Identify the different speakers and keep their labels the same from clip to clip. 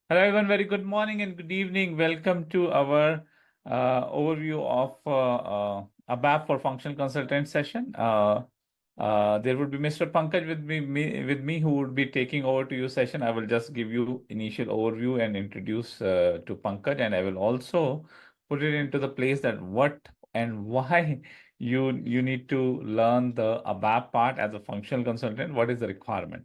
Speaker 1: Hello, everyone. Very good morning and good evening. Welcome to our overview of ABAP for Functional Consultant session. There would be Mr. Pankaj with me who would be taking over to your session. I will just give you initial overview and introduce to Pankaj, and I will also put it into the place that what and why you need to learn the ABAP part as a functional consultant. What is the requirement?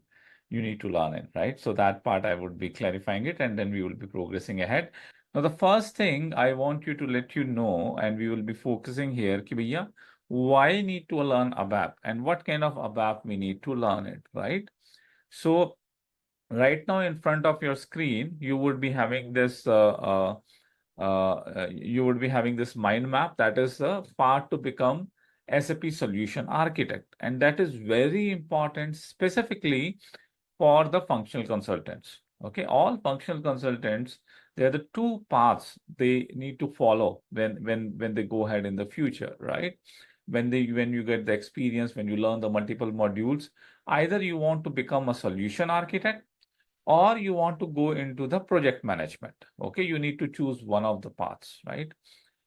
Speaker 1: You need to learn it, right? So that part I would be clarifying it, and then we will be progressing ahead. Now, the first thing I want you to let you know, and we will be focusing here, ki bhaiya, why need to learn ABAP and what kind of ABAP we need to learn it, right? So right now in front of your screen, you would be having this mind map. That is the part to become SAP solution architect, and that is very important specifically for the functional consultants. Okay, all functional consultants, there are the two paths they need to follow when they go ahead in the future, right? When you get the experience, when you learn the multiple modules, either you want to become a solution architect or you want to go into the project management. Okay, you need to choose one of the paths, right?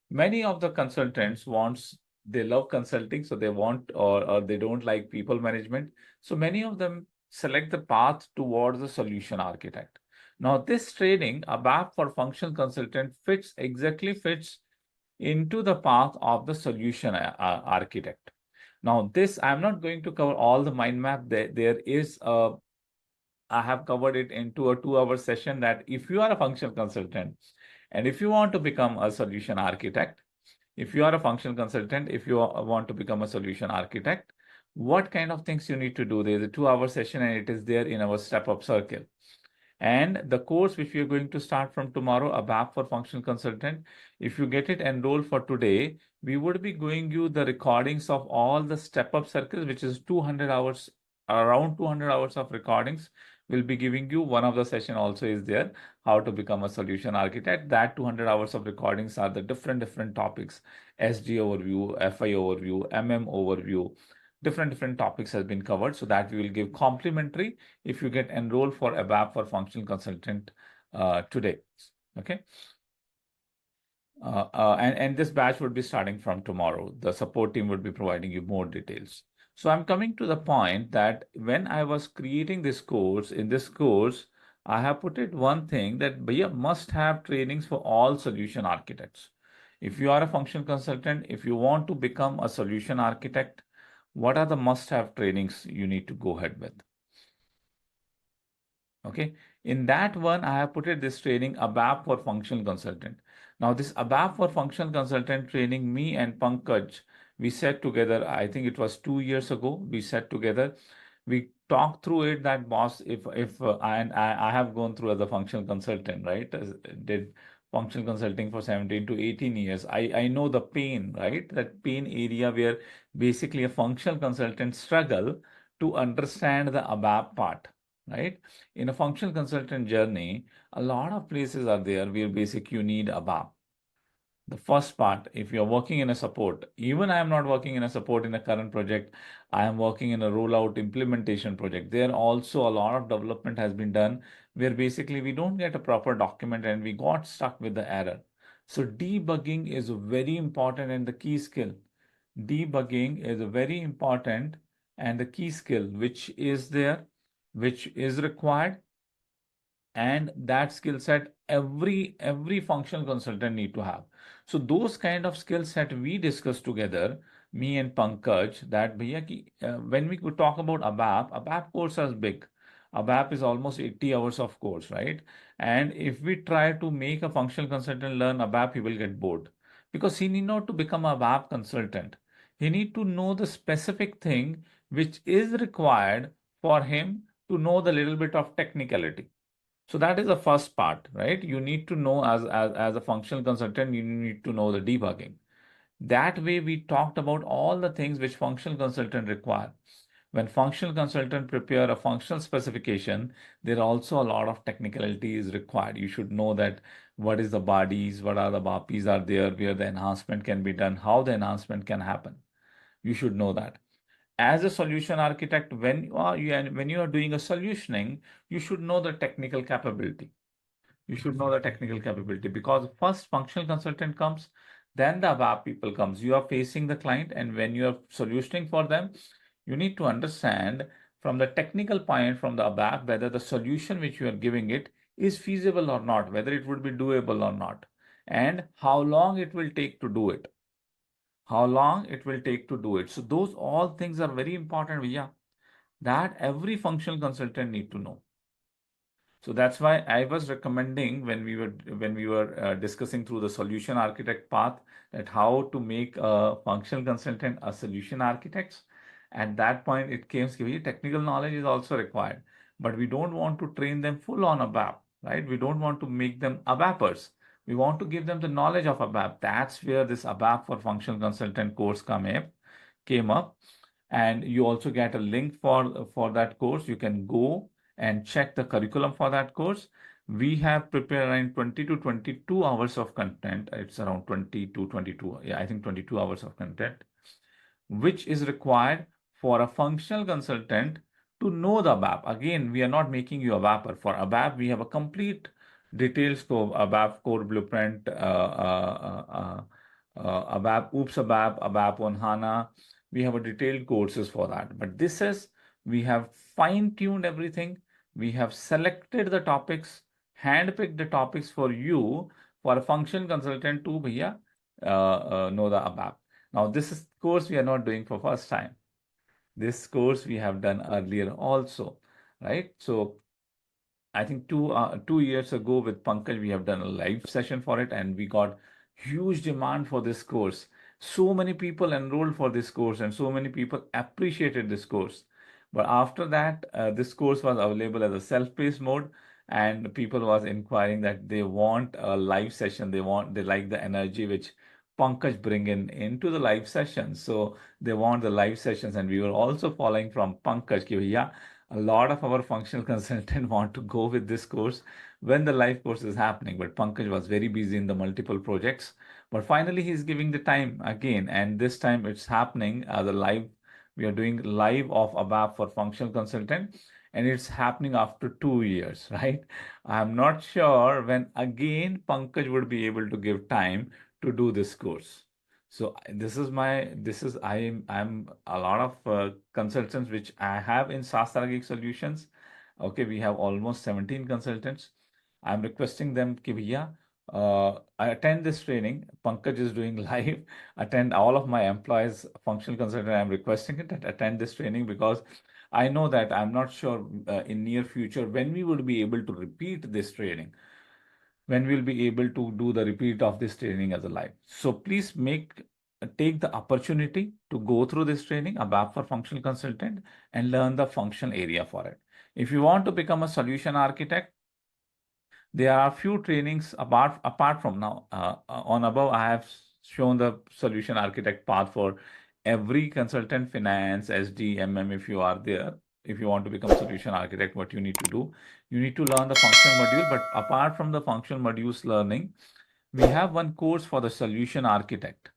Speaker 1: Many of the consultants wants they love consulting, so they want or they don't like people management. So many of them select the path towards the solution architect. Now, this training, ABAP for functional consultant, fits into the path of the solution architect. Now, this I'm not going to cover all the mind map. There is a I have covered it into a 2 hour session that if you are a functional consultant and if you want to become a solution architect, if you are a functional consultant, if you want to become a solution architect, what kind of things you need to do? There is a 2 hour session and it is there in our step up circle. And the course which we are going to start from tomorrow, ABAP for functional consultant, if you get it enrolled for today, we would be going you the recordings of all the step up circles, which is 200 hours, around 200 hours of recordings. We'll be giving you one of the session also is there, how to become a solution architect. That 200 hours of recordings are the different topics, SD overview, FI overview, MM overview, different topics has been covered, so that we will give complimentary if you get enrolled for ABAP for functional consultant today. Okay. And this batch would be starting from tomorrow. The support team would be providing you more details. So I'm coming to the point that when I was creating this course, in this course, I have put it one thing that we must have trainings for all solution architects. If you are a functional consultant, if you want to become a solution architect, what are the must-have trainings you need to go ahead with? Okay, in that one, I have put it this training ABAP for functional consultant. Now, this ABAP for functional consultant training, me and Pankaj, we sat together. I think it was 2 years ago. We sat together. We talked through it. That boss, if I have gone through as a functional consultant, right? Did functional consulting for 17 to 18 years. I know the pain, right? That pain area where basically a functional consultant struggle to understand the ABAP part, right? In a functional consultant journey, a lot of places are there where basic you need ABAP. The first part, if you're working in a support, even I am not working in a support in a current project, I am working in a rollout implementation project. There also a lot of development has been done where basically we don't get a proper document and we got stuck with the error. So debugging is very important and the key skill. Debugging is very important and the key skill which is there, which is required, and that skill set every functional consultant need to have. So those kind of skill set we discuss together, me and Pankaj, that bhaiya ki, when we could talk about ABAP course is big. ABAP is almost 80 hours of course, right? And if we try to make a functional consultant learn ABAP, he will get bored because he need not to become a ABAP consultant. He need to know the specific thing which is required for him to know the little bit of technicality. So that is the first part, right? You need to know as a functional consultant, you need to know the debugging. That way, we talked about all the things which functional consultant require. When functional consultant prepare a functional specification, there are also a lot of technicality is required. You should know that what is the bodies, what are the BAPIs are there, where the enhancement can be done, how the enhancement can happen. You should know that as a solution architect, when you are doing a solutioning, you should know the technical capability. You should know the technical capability, because first functional consultant comes, then the ABAP people comes. You are facing the client, and when you are solutioning for them, you need to understand from the technical point from the ABAP whether the solution which you are giving it is feasible or not, whether it would be doable or not, and how long it will take to do it. How long it will take to do it. So those all things are very important, Vijay, that every functional consultant need to know. So that's why I was recommending when we were discussing through the solution architect path, that how to make a functional consultant a solution architect. At that point, it came to technical knowledge is also required, but we don't want to train them full on ABAP, right? We don't want to make them ABAPers. We want to give them the knowledge of ABAP. That's where this ABAP for functional consultant course came up, and you also get a link for that course. You can go and check the curriculum for that course. We have prepared around 20 to 22 hours of content. It's around 20 to 22, yeah, I think 22 hours of content, which is required for a functional consultant to know the ABAP. Again, we are not making you a ABAPer. For ABAP, we have a complete detailed scope, ABAP core blueprint, ABAP, OOPS ABAP, ABAP on HANA. We have a detailed courses for that. But this is, we have fine-tuned everything. We have selected the topics, handpicked the topics for you, for a function consultant to bhaiya, know the ABAP. Now, this is course we are not doing for first time. This course we have done earlier also, right? So I think 2 years ago with Pankaj, we have done a live session for it, and we got huge demand for this course. So many people enrolled for this course, and so many people appreciated this course. But after that, this course was available as a self-paced mode, and people was inquiring that they want a live session. They like the energy which Pankaj bring into the live sessions. So they want the live sessions, and we were also following from Pankaj ki, yeah, a lot of our functional consultant want to go with this course when the live course is happening. But Pankaj was very busy in the multiple projects. But finally, he's giving the time again, and this time it's happening the live. We are doing live of ABAP for functional consultant, and it's happening after 2 years, right? I'm not sure when again Pankaj would be able to give time to do this course. So I'm a lot of consultants which I have in Sastrageek solutions. Okay, we have almost 17 consultants. I'm requesting them ki bhaiya, I attend this training. Pankaj is doing live. Attend all of my employees, functional consultant. I'm requesting it that attend this training, because I know that I'm not sure in near future when we would be able to repeat this training, when we'll be able to do the repeat of this training as a live. So please take the opportunity to go through this training, ABAP for functional consultant, and learn the function area for it. If you want to become a solution architect, there are few trainings apart from now. On above, I have shown the solution architect path for every consultant, finance, SD, MM. If you are there, if you want to become solution architect, what you need to do, you need to learn the functional module. But apart from the functional modules learning, we have one course for the solution architect.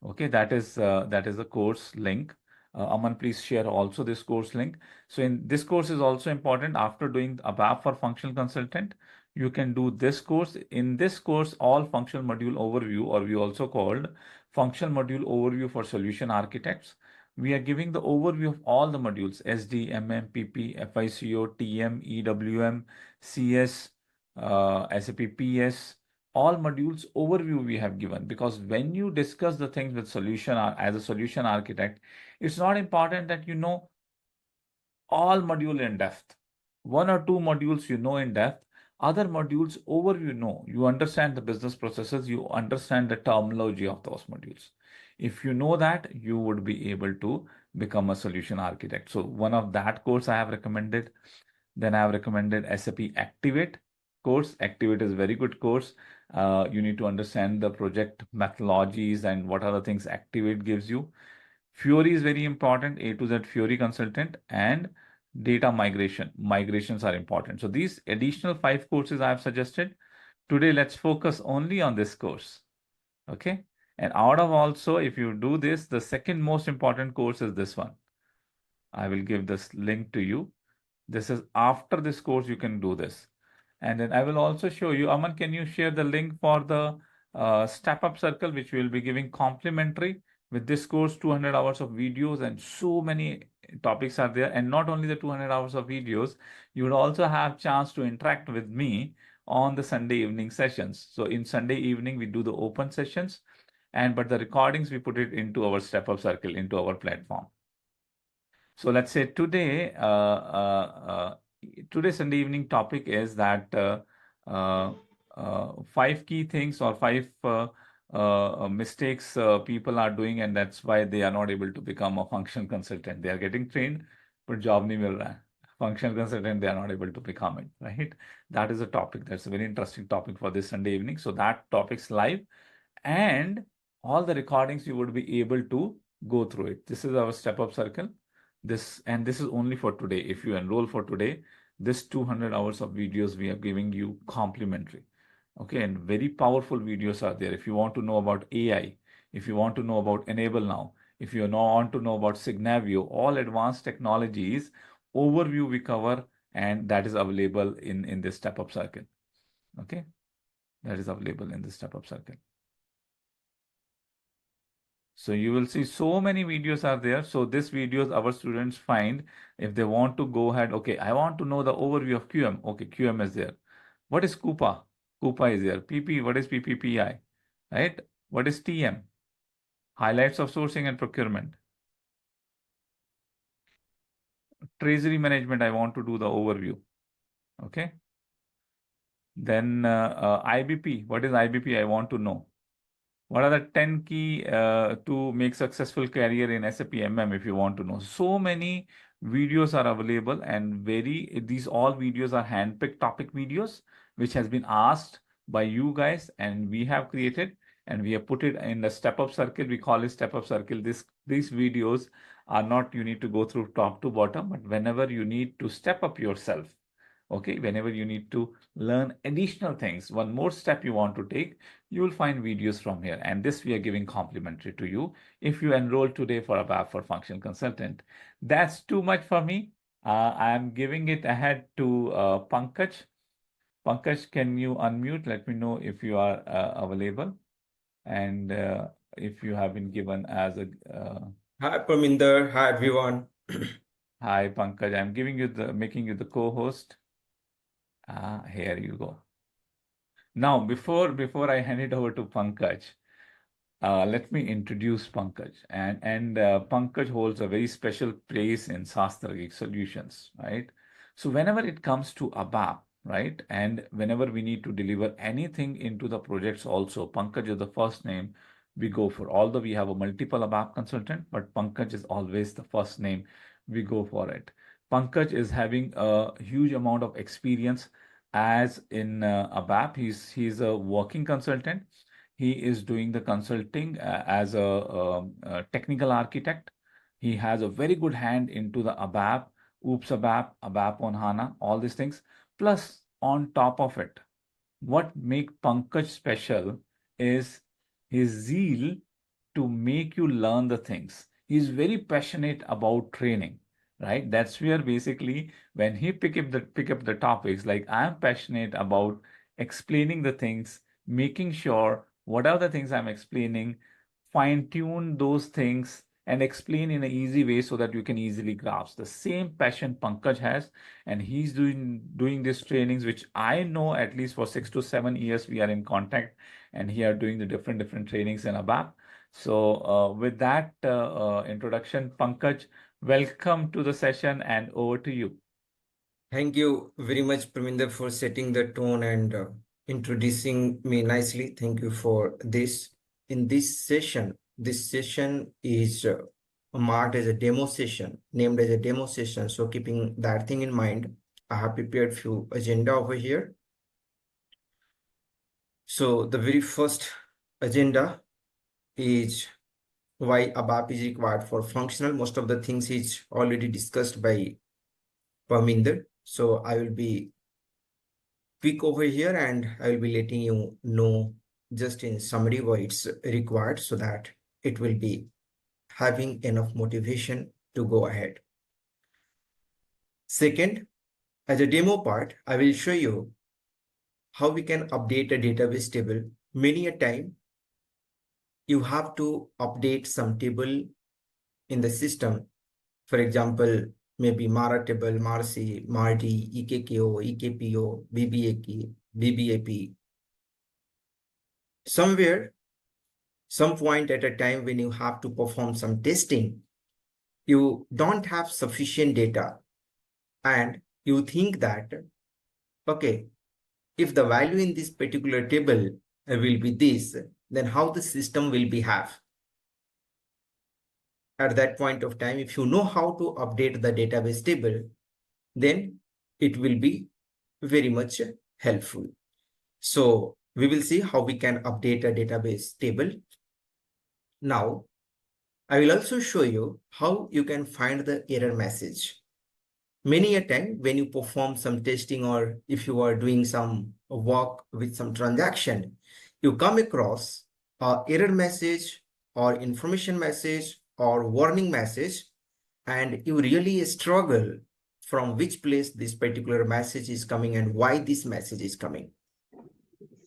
Speaker 1: Okay, that is the course link. Aman, please share also this course link. So in this course is also important. After doing ABAP for functional consultant, you can do this course. In this course, all functional module overview, or we also called functional module overview for solution architects. We are giving the overview of all the modules: SD, MM, PP, FICO, TM, EWM, CS, SAP PS, all modules overview we have given. Because when you discuss the things with solution as a solution architect, it's not important that you know all module in depth. One or two modules you know in depth, other modules overview know. You understand the business processes, you understand the terminology of those modules. If you know that, you would be able to become a solution architect. So one of that course I have recommended. Then I have recommended SAP Activate course. Activate is a very good course. You need to understand the project methodologies and what are the things Activate gives you. Fiori is very important, A to Z Fiori consultant, and data migration. Migrations are important. So these additional 5 courses I have suggested. Today, let's focus only on this course. Okay. And out of also, if you do this, the second most important course is this one. I will give this link to you. This is after this course, you can do this. And then I will also show you, Aman, can you share the link for the Step Up Circle, which we will be giving complimentary with this course, 200 hours of videos and so many topics are there. And not only the 200 hours of videos, you would also have chance to interact with me on the Sunday evening sessions. So in Sunday evening, we do the open sessions, but the recordings, we put it into our Step Up Circle, into our platform. So let's say today's Sunday evening topic is that uh, 5 key things or 5 mistakes people are doing, and that's why they are not able to become a function consultant. They are getting trained, but job nahi mil raha hai. Function consultant, they are not able to become it, right? That is a topic. That's a very interesting topic for this Sunday evening. So that topic's live, and all the recordings you would be able to go through it. This is our Step Up Circle. This is only for today. If you enroll for today, this 200 hours of videos we are giving you complimentary. Okay, and very powerful videos are there. If you want to know about AI, if you want to know about Enable Now, if you want to know about Signavio, all advanced technologies overview we cover, and that is available in this Step Up Circle. Okay, that is available in this Step Up Circle. So you will see so many videos are there. So this videos our students find if they want to go ahead. Okay, I want to know the overview of QM. Okay, QM is there. What is Coupa? Coupa is there. PP, what is PPPI? Right? What is TM? Highlights of sourcing and procurement. Treasury management, I want to do the overview. Okay. Then IBP, what is IBP? I want to know. What are the 10 key to make successful career in SAP MM if you want to know? So many videos are available, and these all videos are handpicked topic videos, which has been asked by you guys, and we have created, and we have put it in the Step Up Circle. We call it Step Up Circle. These videos are not you need to go through top to bottom, but whenever you need to step up yourself, okay, whenever you need to learn additional things, one more step you want to take, you will find videos from here. And this we are giving complimentary to you if you enroll today for ABAP for Function Consultant. That's too much for me. I'm giving it ahead to Pankaj. Pankaj, can you unmute? Let me know if you are available, and if you have been given as a
Speaker 2: Hi, Parminder. Hi, everyone.
Speaker 1: hi, Pankaj. I'm making you the co-host. Here you go. Now, before I hand it over to Pankaj, let me introduce Pankaj. And Pankaj holds a very special place in Sastrageek Solutions, right? So whenever it comes to ABAP, right, and whenever we need to deliver anything into the projects also, Pankaj is the first name we go for. Although we have a multiple ABAP consultant, but Pankaj is always the first name we go for it. Pankaj is having a huge amount of experience as in ABAP. He's a working consultant. He is doing the consulting as a technical architect. He has a very good hand into the ABAP, OOPS ABAP, ABAP on HANA, all these things. Plus, on top of it, what make Pankaj special is his zeal to make you learn the things. He's very passionate about training, right? That's where basically when he pick up the topics, like I'm passionate about explaining the things, making sure what are the things I'm explaining, fine tune those things and explain in an easy way so that you can easily grasp. The same passion Pankaj has, and he's doing these trainings, which I know at least for 6 to 7 years we are in contact, and he are doing the different trainings in ABAP. So with that introduction, Pankaj, welcome to the session and over to you.
Speaker 2: Thank you very much, Parminder, for setting the tone and introducing me nicely. Thank you for this. In this session is marked as a demo session, named as a demo session. So keeping that thing in mind, I have prepared few agenda over here. So the very first agenda is why ABAP is required for functional. Most of the things is already discussed by Parminder. So I will be quick over here and I will be letting you know just in summary what it's required so that it will be having enough motivation to go ahead. Second, as a demo part, I will show you how we can update a database table. Many a time you have to update some table in the system. For example, maybe Mara table, Marcy, Marty, EKKO, EKPO, BBAK, BBAP. Somewhere, some point at a time when you have to perform some testing, you don't have sufficient data and you think that, okay, if the value in this particular table will be this, then how the system will behave? At that point of time, if you know how to update the database table, then it will be very much helpful. So we will see how we can update a database table. Now, I will also show you how you can find the error message. Many a time when you perform some testing or if you are doing some work with some transaction, you come across a error message or information message or warning message, and you really struggle from which place this particular message is coming and why this message is coming.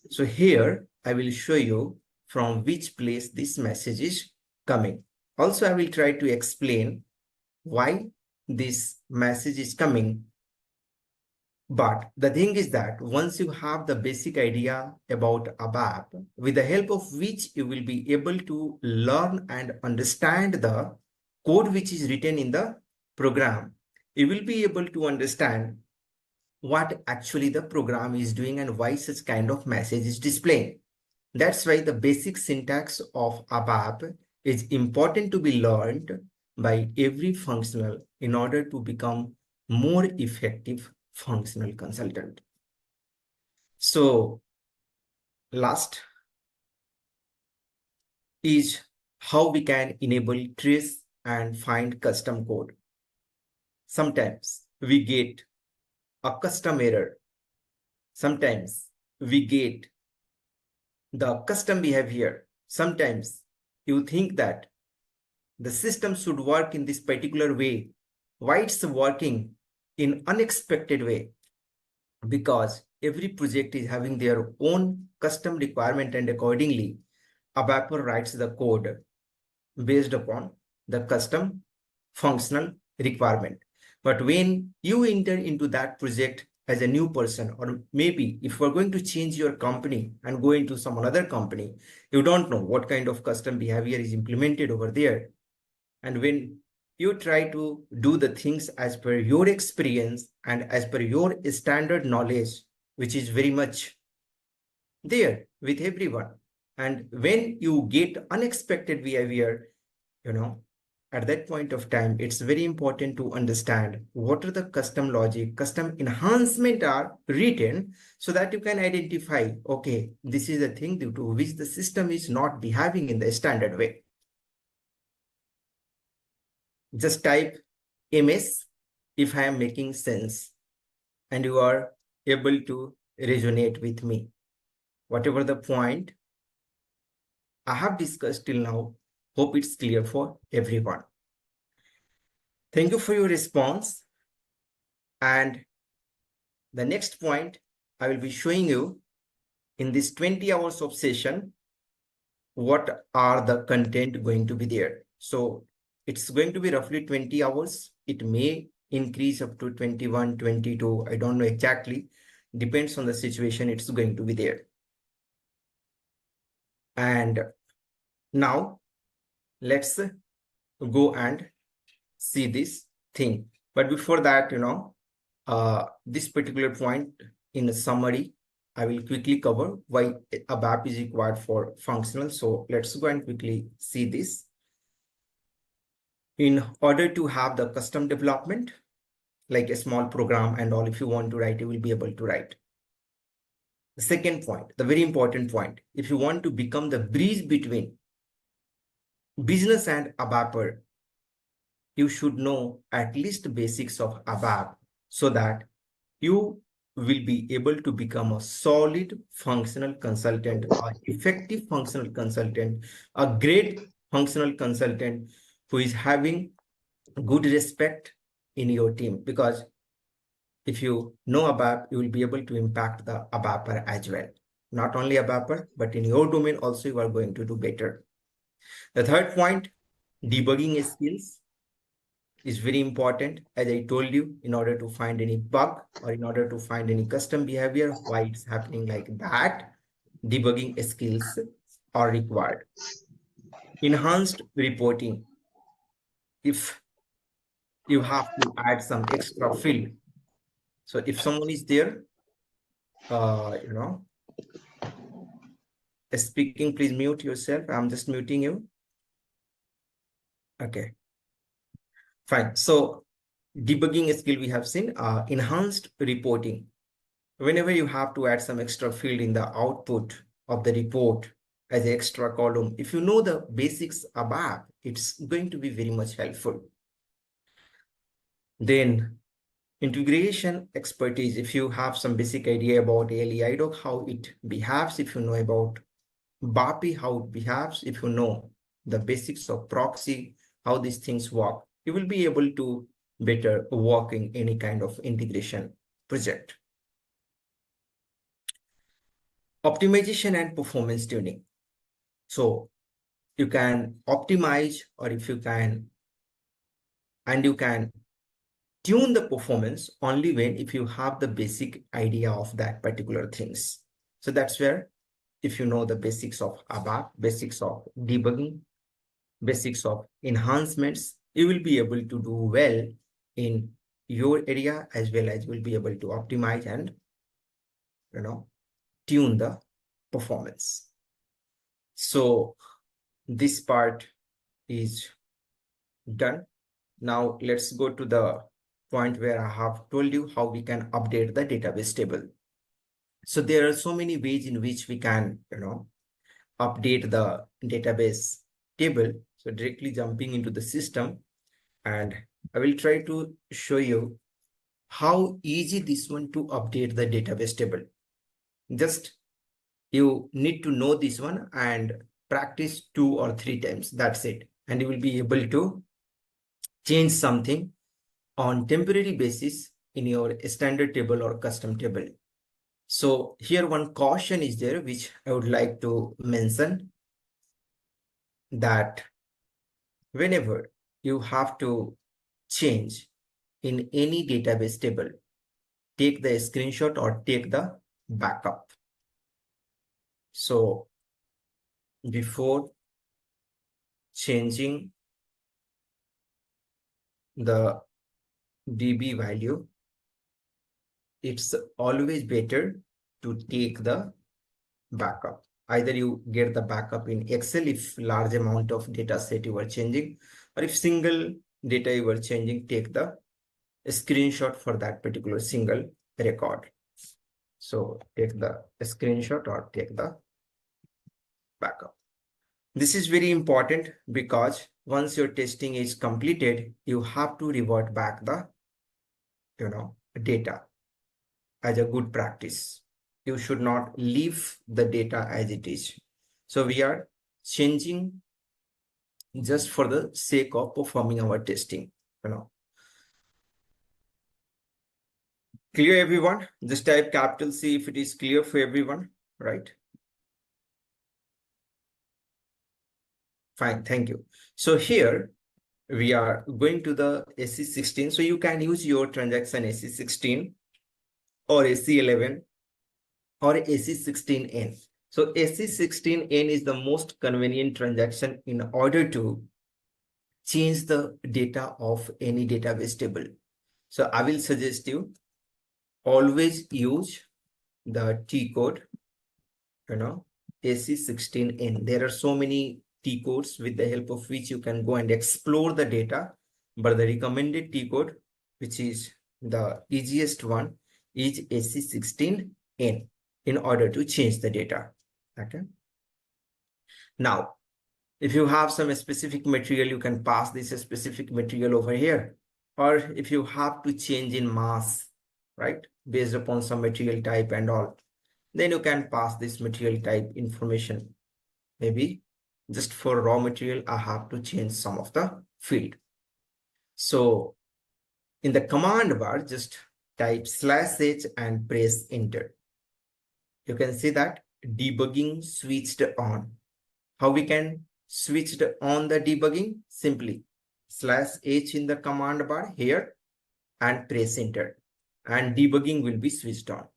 Speaker 2: So here I will show you from which place this message is coming. Also, I will try to explain why this message is coming. But the thing is that once you have the basic idea about ABAP, with the help of which you will be able to learn and understand the code which is written in the program, you will be able to understand what actually the program is doing and why such kind of message is displaying. That's why the basic syntax of ABAP is important to be learned by every functional in order to become more effective functional consultant. So last is how we can enable trace and find custom code. Sometimes we get a custom error. Sometimes we get the custom behavior. Sometimes you think that the system should work in this particular way. Why it's working in unexpected way? Because every project is having their own custom requirement, and accordingly, ABAP writes the code based upon the custom functional requirement. But when you enter into that project as a new person, or maybe if we're going to change your company and go into some another company, you don't know what kind of custom behavior is implemented over there. And when you try to do the things as per your experience and as per your standard knowledge, which is very much there with everyone, and when you get unexpected behavior, at that point of time, it's very important to understand what are the custom logic, custom enhancement are written, so that you can identify, okay, this is a thing due to which the system is not behaving in the standard way. Just type MS if I am making sense and you are able to resonate with me. Whatever the point I have discussed till now, hope it's clear for everyone. Thank you for your response. And the next point I will be showing you in this 20 hours of session, what are the content going to be there. So it's going to be roughly 20 hours. It may increase up to 21, 22. I don't know exactly. Depends on the situation. It's going to be there. And now let's go and see this thing. But before that, this particular point in a summary, I will quickly cover why ABAP is required for functional. So let's go and quickly see this. In order to have the custom development, like a small program and all, if you want to write, you will be able to write. The second point, the very important point, if you want to become the bridge between business and ABAPer, you should know at least basics of ABAP so that you will be able to become a solid functional consultant, an effective functional consultant, a great functional consultant who is having good respect in your team. Because if you know ABAP, you will be able to impact the ABAPer as well. Not only ABAPer, but in your domain also you are going to do better. The third point, debugging skills is very important. As I told you, in order to find any bug or in order to find any custom behavior, why it's happening like that, debugging skills are required. Enhanced reporting. If you have to add some extra field. So if someone is there, you know, speaking, please mute yourself. I'm just muting you. Okay, fine. So debugging skill we have seen, enhanced reporting. Whenever you have to add some extra field in the output of the report as an extra column, if you know the basics ABAP, it's going to be very much helpful. Then integration expertise, if you have some basic idea about ALE how it behaves, if you know about BAPI, how it behaves, if you know the basics of proxy, how these things work, you will be able to better work in any kind of integration project. Optimization and performance tuning. So you can optimize, or if you can, and you can tune the performance only when if you have the basic idea of that particular things. So that's where if you know the basics of ABAP, basics of debugging, basics of enhancements, you will be able to do well in your area, as well as will be able to optimize and tune the performance. So this part is done. Now let's go to the point where I have told you how we can update the database table. So there are so many ways in which we can, update the database table. So directly jumping into the system, and I will try to show you how easy this one to update the database table. Just you need to know this one and practice 2 or 3 times. That's it. And you will be able to change something on temporary basis in your standard table or custom table. So here one caution is there, which I would like to mention, that whenever you have to change in any database table, take the screenshot or take the backup. So before changing the DB value, it's always better to take the backup. Either you get the backup in Excel if large amount of data set you are changing, or if single data you are changing, take the screenshot for that particular single record. So take the screenshot or take the backup. This is very important because once your testing is completed, you have to revert back the data as a good practice. You should not leave the data as it is. So we are changing just for the sake of performing our testing. Clear, everyone? Just type capital C if it is clear for everyone, right? Fine, thank you. So here we are going to the SC16. So you can use your transaction SC16 or SC11 or SC16N. So SC16N is the most convenient transaction in order to change the data of any database table. So I will suggest you always use the T code, SC16N. There are so many T codes with the help of which you can go and explore the data, but the recommended T code, which is the easiest one, is SC16N in order to change the data. Okay. Now, if you have some specific material, you can pass this specific material over here. Or if you have to change in mass, right, based upon some material type and all, then you can pass this material type information. Maybe just for raw material, I have to change some of the field. So in the command bar, just type /h and press enter. You can see that debugging switched on. How we can switch on the debugging? Simply /h in the command bar here and press enter, and debugging will be switched on.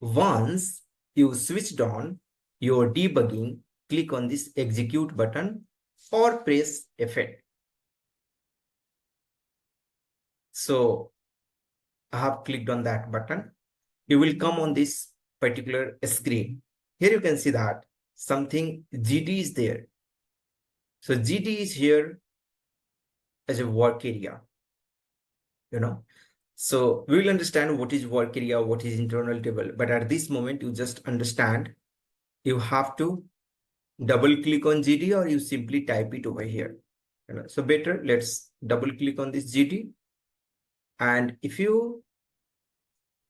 Speaker 2: Once you switched on your debugging, click on this execute button or press F8. So I have clicked on that button. You will come on this particular screen. Here you can see that something GD is there. So GD is here as a work area, So we will understand what is work area, what is internal table. But at this moment, you just understand you have to double click on GD or you simply type it over here. So better, let's double click on this GD. And if you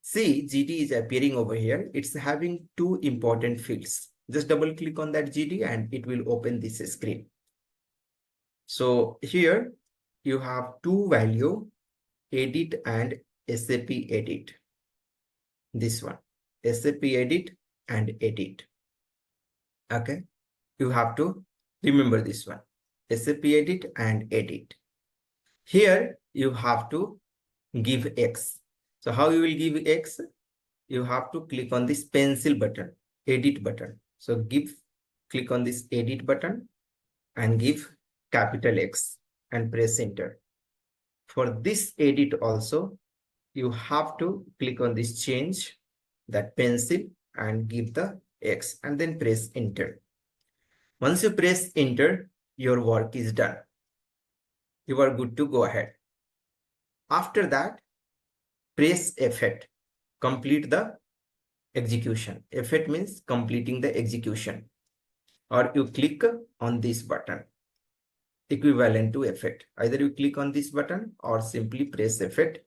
Speaker 2: see GD is appearing over here, it's having two important fields. Just double click on that GD and it will open this screen. So here you have two value, edit and SAP edit. This one, SAP edit and edit. Okay, you have to remember this one, SAP edit and edit. Here you have to give X. So how you will give X? You have to click on this pencil button, edit button. So click on this edit button and give capital X and press enter. For this edit also, you have to click on this change, that pencil, and give the X and then press enter. Once you press enter, your work is done. You are good to go ahead. After that, press F8, complete the execution. F8 means completing the execution, or you click on this button, equivalent to F8. Either you click on this button or simply press F8.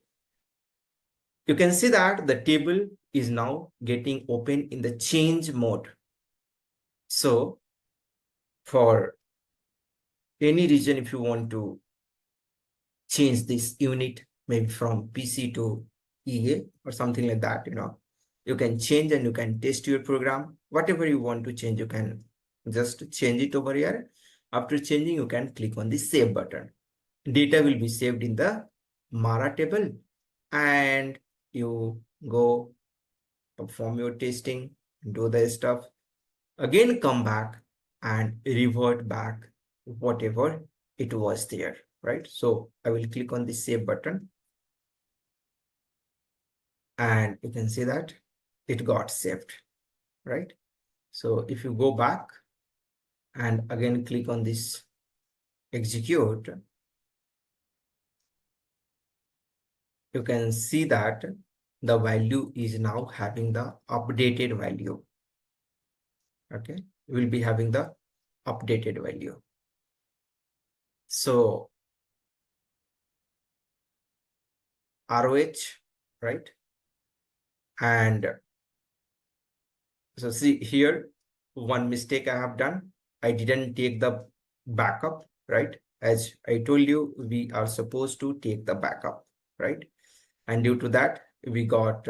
Speaker 2: You can see that the table is now getting open in the change mode. So for any reason, if you want to change this unit, maybe from PC to EA or something like that, you can change and you can test your program. Whatever you want to change, you can just change it over here. After changing, you can click on the save button. Data will be saved in the Mara table and you go perform your testing, do the stuff, again come back and revert back whatever it was there, right? So I will click on the save button and you can see that it got saved, right? So if you go back and again click on this execute, you can see that the value is now having the updated value. Okay, we will be having the updated value. So ROH, right? And so see here, one mistake I have done. I didn't take the backup, right? As I told you, we are supposed to take the backup, right? And due to that, we got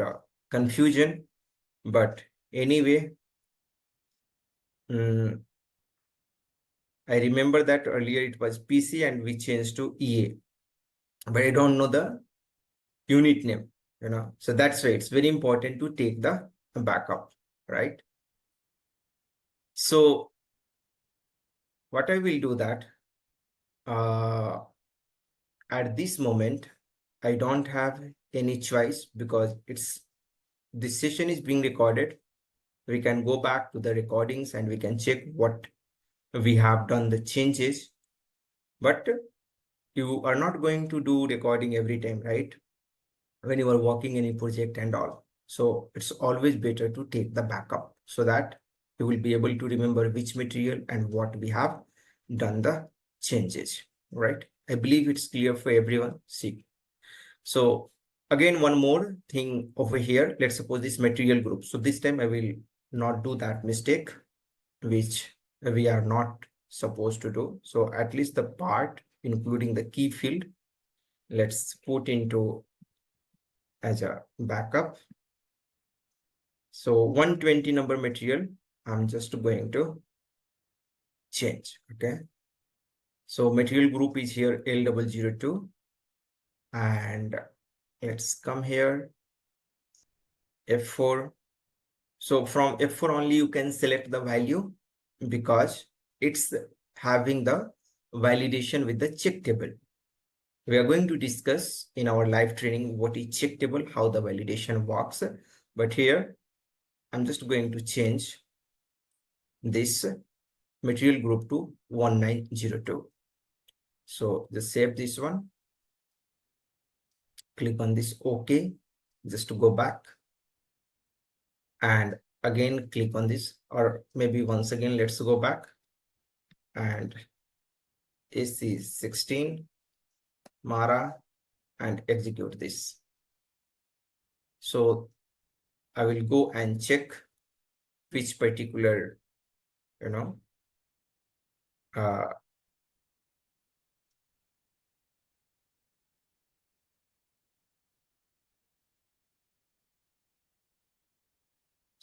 Speaker 2: confusion. But anyway, I remember that earlier it was PC and we changed to EA. But I don't know the unit name, So that's why it's very important to take the backup, right? So what I will do that, at this moment, I don't have any choice because this session is being recorded. We can go back to the recordings and we can check what we have done the changes. But you are not going to do recording every time, right? When you are working any project and all. So it's always better to take the backup so that you will be able to remember which material and what we have done the changes, right? I believe it's clear for everyone. See. So again, one more thing over here. Let's suppose this material group. So this time I will not do that mistake, which we are not supposed to do. So at least the part, including the key field, let's put into as a backup. So 120 number material, I'm just going to change. Okay. So material group is here L002, and let's come here F4. So from F4 only you can select the value because it's having the validation with the check table. We are going to discuss in our live training what is check table, how the validation works. But here I'm just going to change this material group to 1902. So just save this one. Click on this OK, just to go back. And again, click on this, or maybe once again, let's go back and AC16 Mara and execute this. So I will go and check which particular, so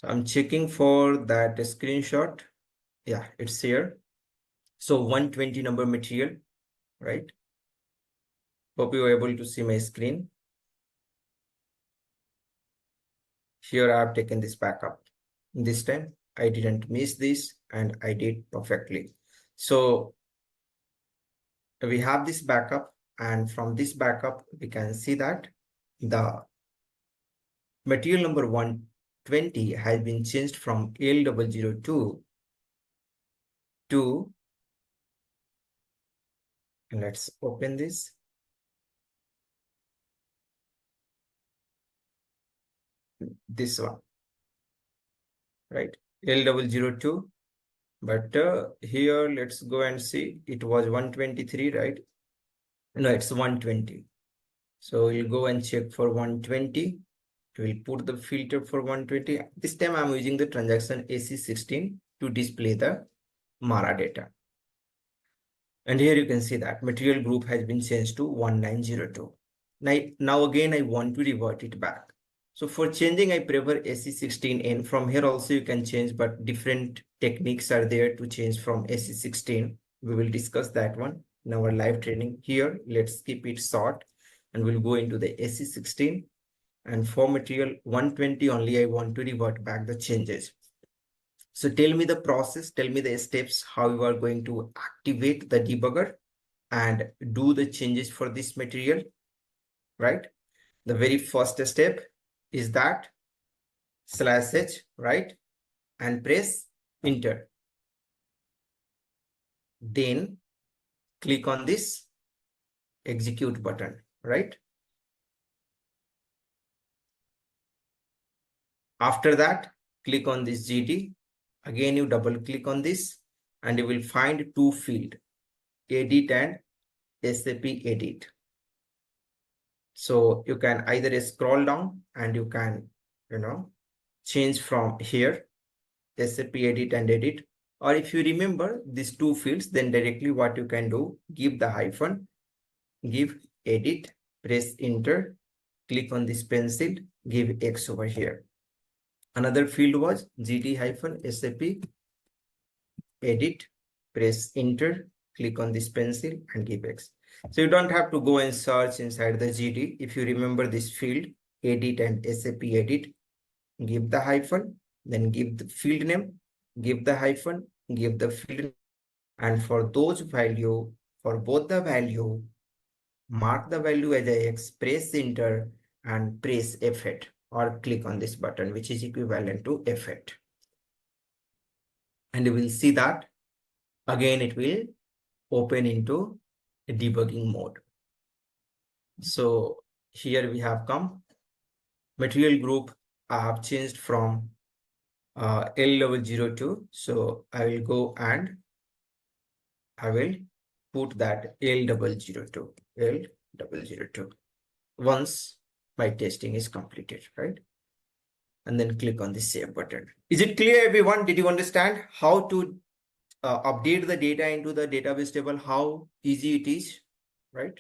Speaker 2: I'm checking for that screenshot. Yeah, it's here. So 120 number material, right? Hope you are able to see my screen. Here I have taken this backup. This time I didn't miss this and I did perfectly. So we have this backup, and from this backup we can see that the material number 120 has been changed from L002 to, let's open this. This one, right? L002. But here, let's go and see. It was 123, right? No, it's 120. So we'll go and check for 120. We'll put the filter for 120. This time I'm using the transaction AC16 to display the Mara data. And here you can see that material group has been changed to 1902. Now again, I want to revert it back. So for changing, I prefer AC16N. From here also you can change, but different techniques are there to change from AC16. We will discuss that one in our live training. Here, let's keep it short and we'll go into the AC16. And for material 120 only, I want to revert back the changes. So tell me the process, tell me the steps, how you are going to activate the debugger and do the changes for this material, right? The very first step is that /h, right? And press enter. Then click on this execute button, right? After that, click on this GD. Again, you double click on this and you will find two fields, edit and SAP edit. So you can either scroll down and you can, change from here, SAP edit and edit. Or if you remember these two fields, then directly what you can do, give the hyphen, give edit, press enter, click on this pencil, give X over here. Another field was GD hyphen SAP edit, press enter, click on this pencil and give X. So you don't have to go and search inside the GD. If you remember this field, edit and SAP edit, give the hyphen, then give the field name, give the hyphen, give the field name. And for those value, for both the value, mark the value as X, press enter and press F8 or click on this button, which is equivalent to F8. And you will see that again, it will open into a debugging mode. So here we have come. Material group I have changed from L002. So I will go and I will put that L002 once my testing is completed, right? And then click on the save button. Is it clear, everyone? Did you understand how to update the data into the database table? How easy it is, right?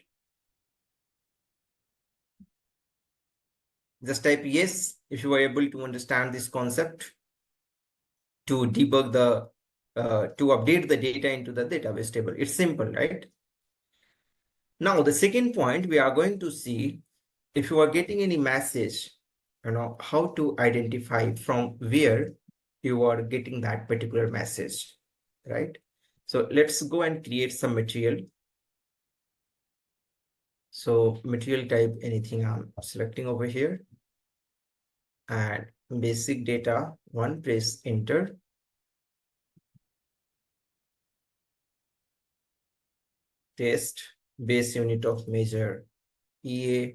Speaker 2: Just type yes if you are able to understand this concept to debug the, to update the data into the database table. It's simple, right? Now, the second point we are going to see, if you are getting any message, how to identify from where you are getting that particular message, right? So let's go and create some material. So material type, anything I'm selecting over here, and basic data, one, press enter. Test, base unit of measure, EA,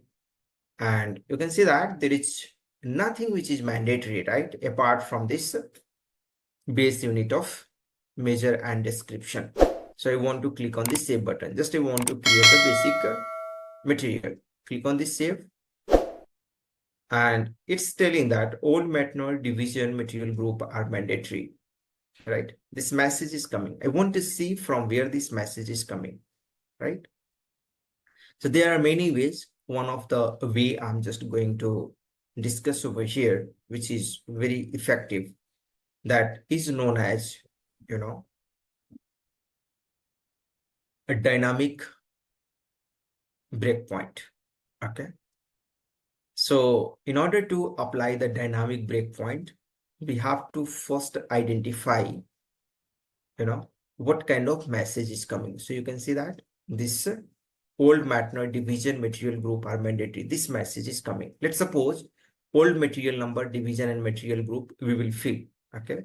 Speaker 2: and you can see that there is nothing which is mandatory, right? Apart from this base unit of measure and description. So I want to click on the save button. Just I want to create the basic material. Click on the save. And it's telling that all maintenance, division, material group are mandatory, right? This message is coming. I want to see from where this message is coming, right? So there are many ways. One of the way I'm just going to discuss over here, which is very effective, that is known as, a dynamic breakpoint. Okay. So in order to apply the dynamic breakpoint, we have to first identify, what kind of message is coming. So you can see that this old maintenance, division, material group are mandatory. This message is coming. Let's suppose old material number, division, and material group we will fill. Okay.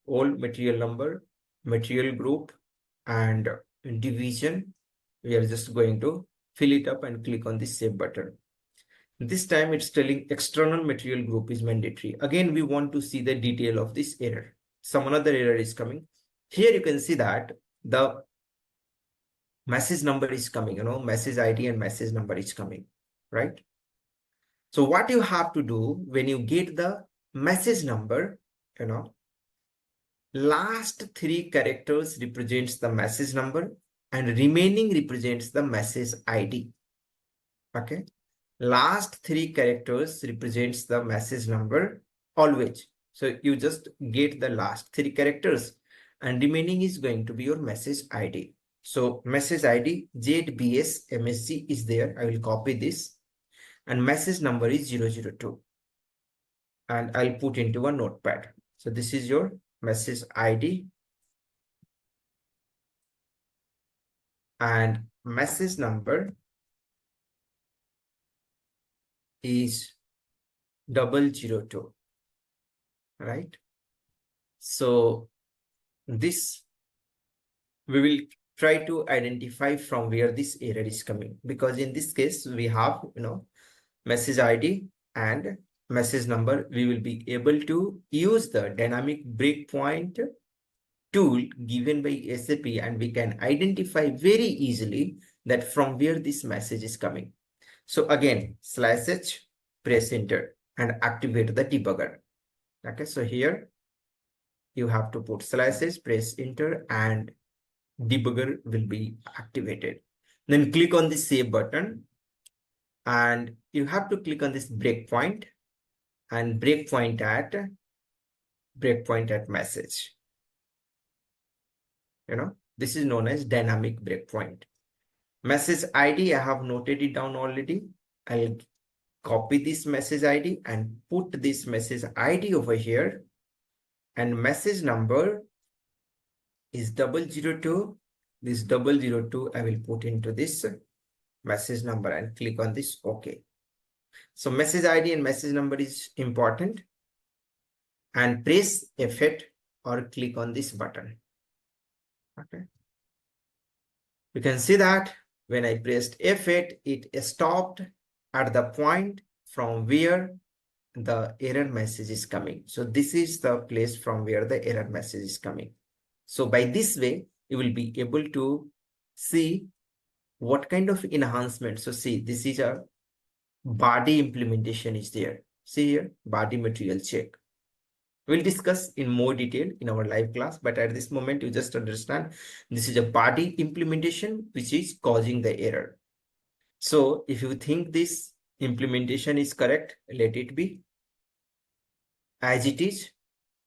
Speaker 2: Old material number, material group, and division. We are just going to fill it up and click on the save button. This time it's telling external material group is mandatory. Again, we want to see the detail of this error. Some another error is coming. Here you can see that the message number is coming, message ID and message number is coming, right? So what you have to do when you get the message number, last three characters represents the message number and remaining represents the message ID. Okay. Last three characters represents the message number always. So you just get the last three characters and remaining is going to be your message ID. So message ID ZBS MSG is there. I will copy this and message number is 002 and I'll put into a notepad. So this is your message ID and message number is 002, right? So this we will try to identify from where this error is coming, because in this case we have message ID and message number. We will be able to use the dynamic breakpoint tool given by SAP and we can identify very easily that from where this message is coming. So again, /h, press enter and activate the debugger. Okay, so here you have to put /h, press enter and debugger will be activated. Then click on the save button and you have to click on this breakpoint and breakpoint at message. This is known as dynamic breakpoint. Message ID, I have noted it down already. I'll copy this message ID and put this message ID over here, and message number is 002. This 002 I will put into this message number and click on this OK. So message ID and message number is important, and press F8 or click on this button. Okay. You can see that when I pressed F8, it stopped at the point from where the error message is coming. So this is the place from where the error message is coming. So by this way, you will be able to see what kind of enhancement. So see, this is a body implementation is there. See here, body material check. We'll discuss in more detail in our live class, but at this moment, you just understand this is a body implementation which is causing the error. So if you think this Implementation is correct, let it be as it is,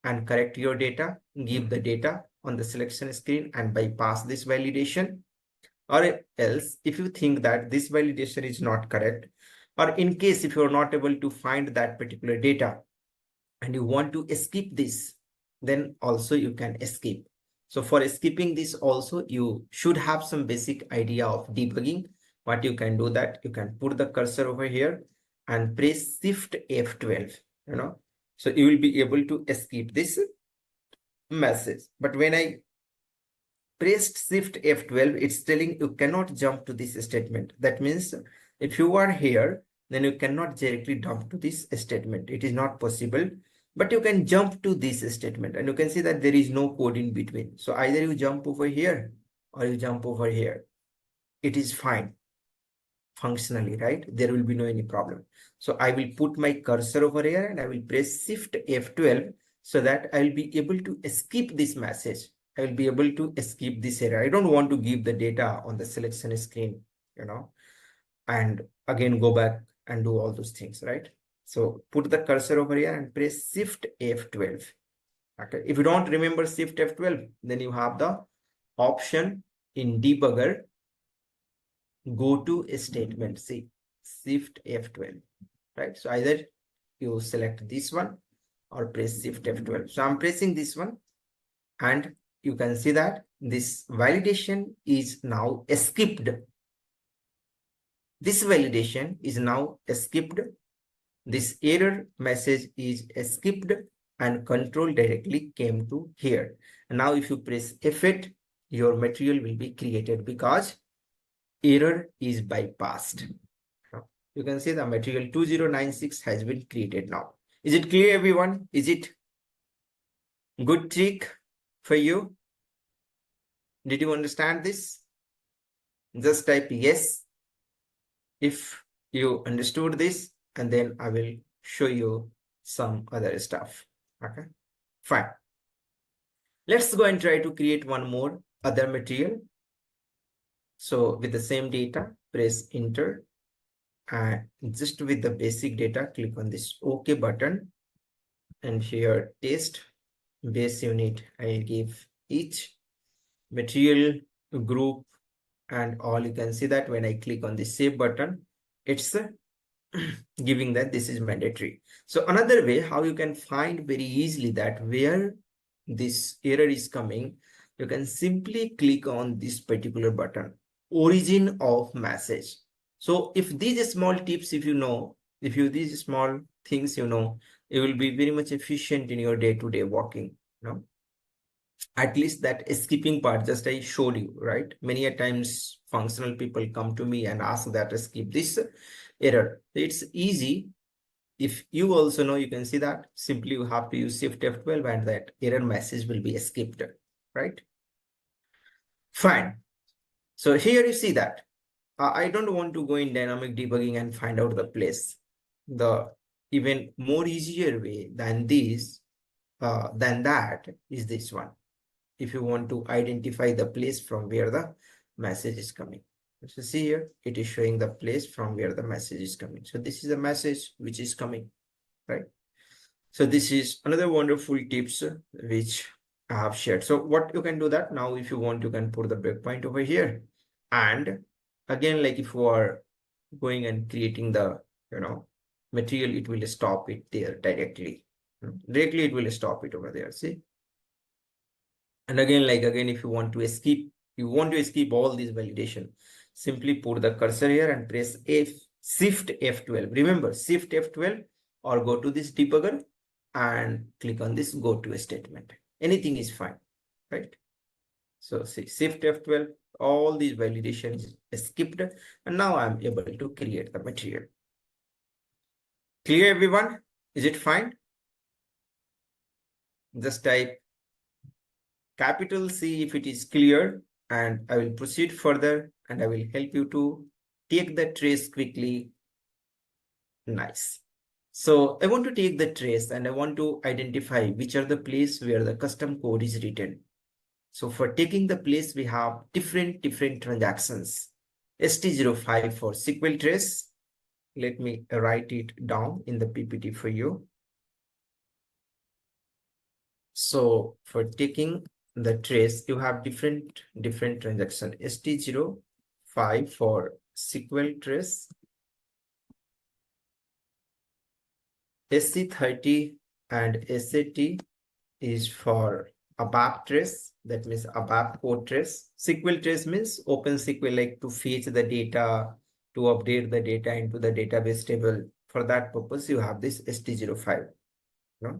Speaker 2: and correct your data, give the data on the selection screen and bypass this validation. Or else, if you think that this validation is not correct, or in case if you are not able to find that particular data and you want to escape this, then also you can escape. So for escaping this also, you should have some basic idea of debugging. What you can do that, you can put the cursor over here and press Shift F12, so you will be able to escape this message. But when I pressed Shift F12, it's telling you cannot jump to this statement. That means if you are here, then you cannot directly jump to this statement. It is not possible, but you can jump to this statement, and you can see that there is no code in between. So either you jump over here or you jump over here. It is fine functionally, right? There will be no any problem. So I will put my cursor over here and I will press Shift F12 so that I will be able to escape this message. I will be able to escape this error. I don't want to give the data on the selection screen, and again go back and do all those things, right? So put the cursor over here and press Shift F12. Okay. If you don't remember Shift F12, then you have the option in debugger, go to a statement, see, Shift F12, right? So either you select this one or press Shift F12. So I'm pressing this one, and you can see that this validation is now skipped. This validation is now skipped. This error message is skipped and control directly came to here. And now if you press F8, your material will be created because error is bypassed. Now, you can see the material 2096 has been created now. Is it clear, everyone? Is it good trick for you? Did you understand this? Just type yes if you understood this, and then I will show you some other stuff. Okay, fine. Let's go and try to create one more other material. So with the same data, press enter, and just with the basic data, click on this OK button, and here test base unit. I'll give each material group and all. You can see that when I click on the save button, it's giving that this is mandatory. So another way how you can find very easily that where this error is coming, you can simply click on this particular button, origin of message. So if these small tips, if these small things, it will be very much efficient in your day-to-day working. At least that skipping part just I showed you, right? Many a times functional people come to me and ask that skip this error. It's easy. If you also know, you can see that simply you have to use Shift F12 and that error message will be skipped, right? Fine. So here you see that I don't want to go in dynamic debugging and find out the place. The even more easier way than this, than that is this one. If you want to identify the place from where the message is coming. So see here, it is showing the place from where the message is coming. So this is a message which is coming, right? So this is another wonderful tips which I have shared. So what you can do that now, if you want, you can put the breakpoint over here. And again, like if you are going and creating the, material, it will stop it there directly. Directly, it will stop it over there, see? And again, if you want to escape, all these validation, simply put the cursor here and press Shift F12. Remember, Shift F12, or go to this debugger and click on this go to statement. Anything is fine, right? So see, Shift F12, all these validations is skipped, and now I'm able to create the material. Clear, everyone? Is it fine? Just type capital C if it is clear, and I will proceed further and I will help you to take the trace quickly. Nice. So I want to take the trace and I want to identify which are the place where the custom code is written. So for taking the place, we have different transactions. ST05 for SQL trace, Let me write it down in the PPT for you. So for taking the trace, you have different transaction. ST05 for SQL trace, SC30 and SAT is for ABAP trace. That means ABAP code trace. SQL trace means open SQL, like to fetch the data, to update the data into the database table. For that purpose, you have this ST05. No?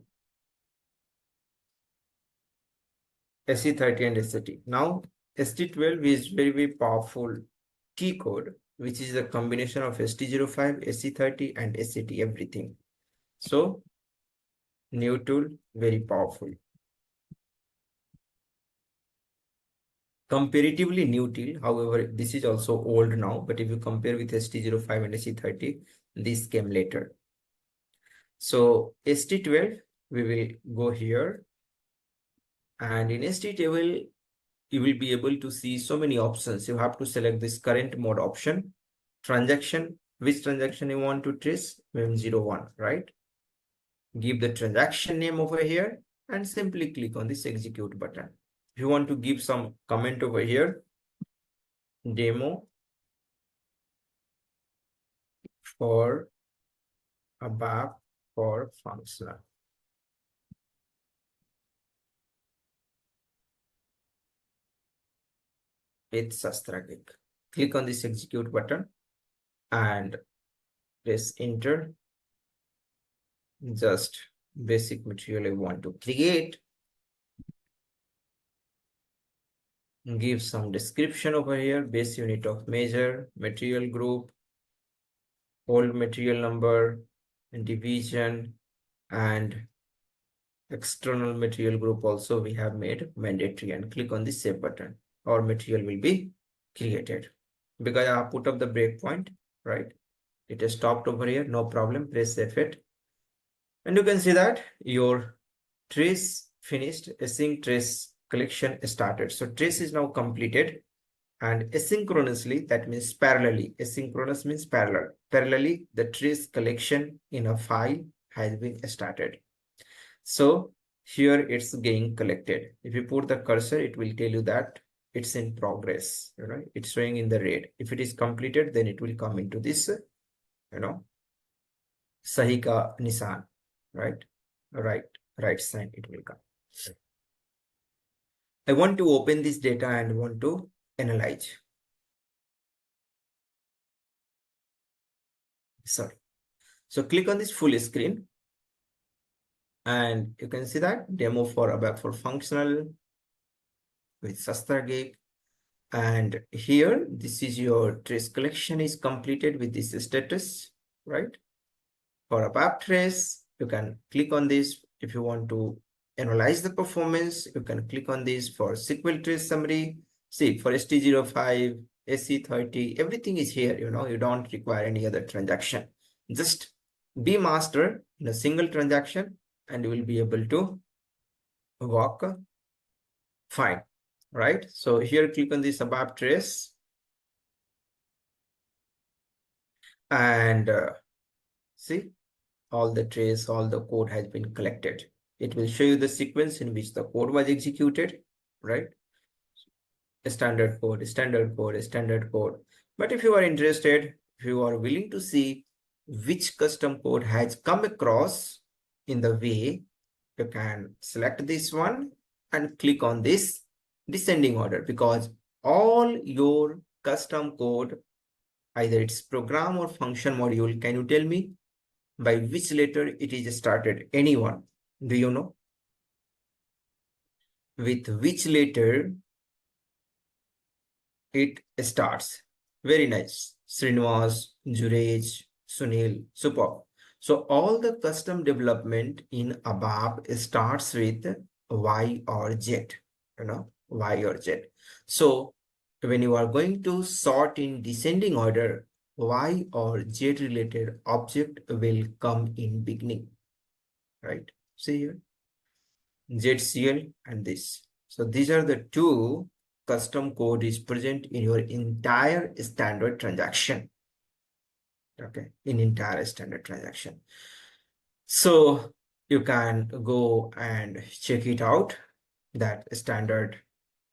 Speaker 2: SC30 and SAT. Now, ST12 is very powerful key code, which is a combination of ST05, SC30, and SAT, everything. So, new tool, very powerful. Comparatively new tool, however, this is also old now, but if you compare with ST05 and SC30, this came later. So, ST12, we will go here, and in ST12, you will be able to see so many options. You have to select this current mode option, transaction, which transaction you want to trace, M01, right? Give the transaction name over here and simply click on this execute button. If you want to give some comment over here, demo for ABAP for functional. It's Sastrageek. Click on this execute button and press enter. Just basic material I want to create. Give some description over here, base unit of measure, material group, old material number, division, and external material group also we have made mandatory, and click on the save button. Our material will be created. Because I have put up the breakpoint, right? It is stopped over here, no problem. Press F8. And you can see that your trace finished, async trace collection started. So trace is now completed, and asynchronously, that means parallelly. Asynchronous means parallel. Parallelly, the trace collection in a file has been started. So here it's getting collected. If you put the cursor, it will tell you that it's in progress. You know, it's showing in the red. If it is completed, then it will come into this, you know, Sahi ka Nisan, right? Right sign, it will come. I want to open this data and want to analyze. Sorry. So click on this full screen, and you can see that demo for ABAP for functional with Sastrageek. And here, this is your trace collection is completed with this status, right? For ABAP trace, you can click on this. If you want to analyze the performance, you can click on this. For SQL trace summary. See, for ST05, SC30, everything is here. You know, you don't require any other transaction. Just be master in a single transaction, and you will be able to work fine, right? So here, click on this ABAP trace, and see, all the trace, all the code has been collected. It will show you the sequence in which the code was executed, right? Standard code, standard code, standard code. But if you are interested, if you are willing to see which custom code has come across in the way, you can select this one and click on this descending order, because all your custom code, either it's program or function module, can you tell me by which letter it is started? Anyone? Do you know? With which letter it starts? Very nice. Srinivas, Jurej, Sunil, superb. So all the custom development in ABAP starts with Y or Z, you know, Y or Z. So when you are going to sort in descending order, Y or Z related object will come in beginning, right? See here, ZCL and this. So these are the two custom code is present in your entire standard transaction, okay, in entire standard transaction. So you can go and check it out, that standard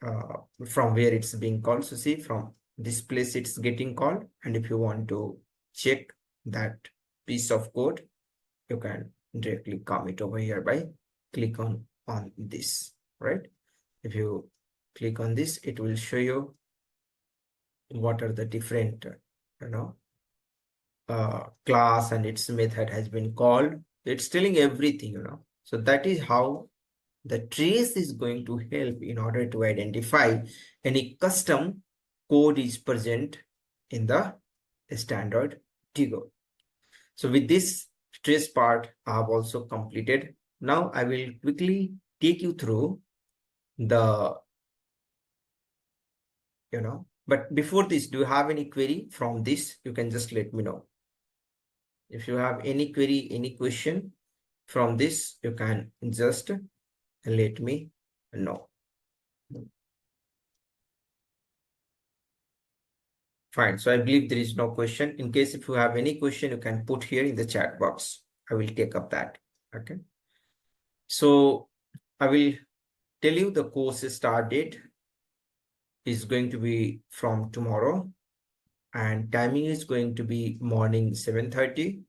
Speaker 2: from where it's being called. So see, from this place it's getting called, and if you want to check that piece of code, you can directly come it over here by click on this, right? If you click on this, it will show you what are the different you know class and its method has been called. It's telling everything, so that is how the trace is going to help in order to identify any custom code is present in the standard Tigo. So with this trace part, I have also completed. Now I will quickly take you through the, but before this, do you have any query from this? You can just let me know. If you have any query, any question from this, you can just let me know. Fine. So I believe there is no question. In case if you have any question, you can put here in the chat box. I will take up that. Okay. So I will tell you the course start date is going to be from tomorrow, and timing is going to be morning 7:30.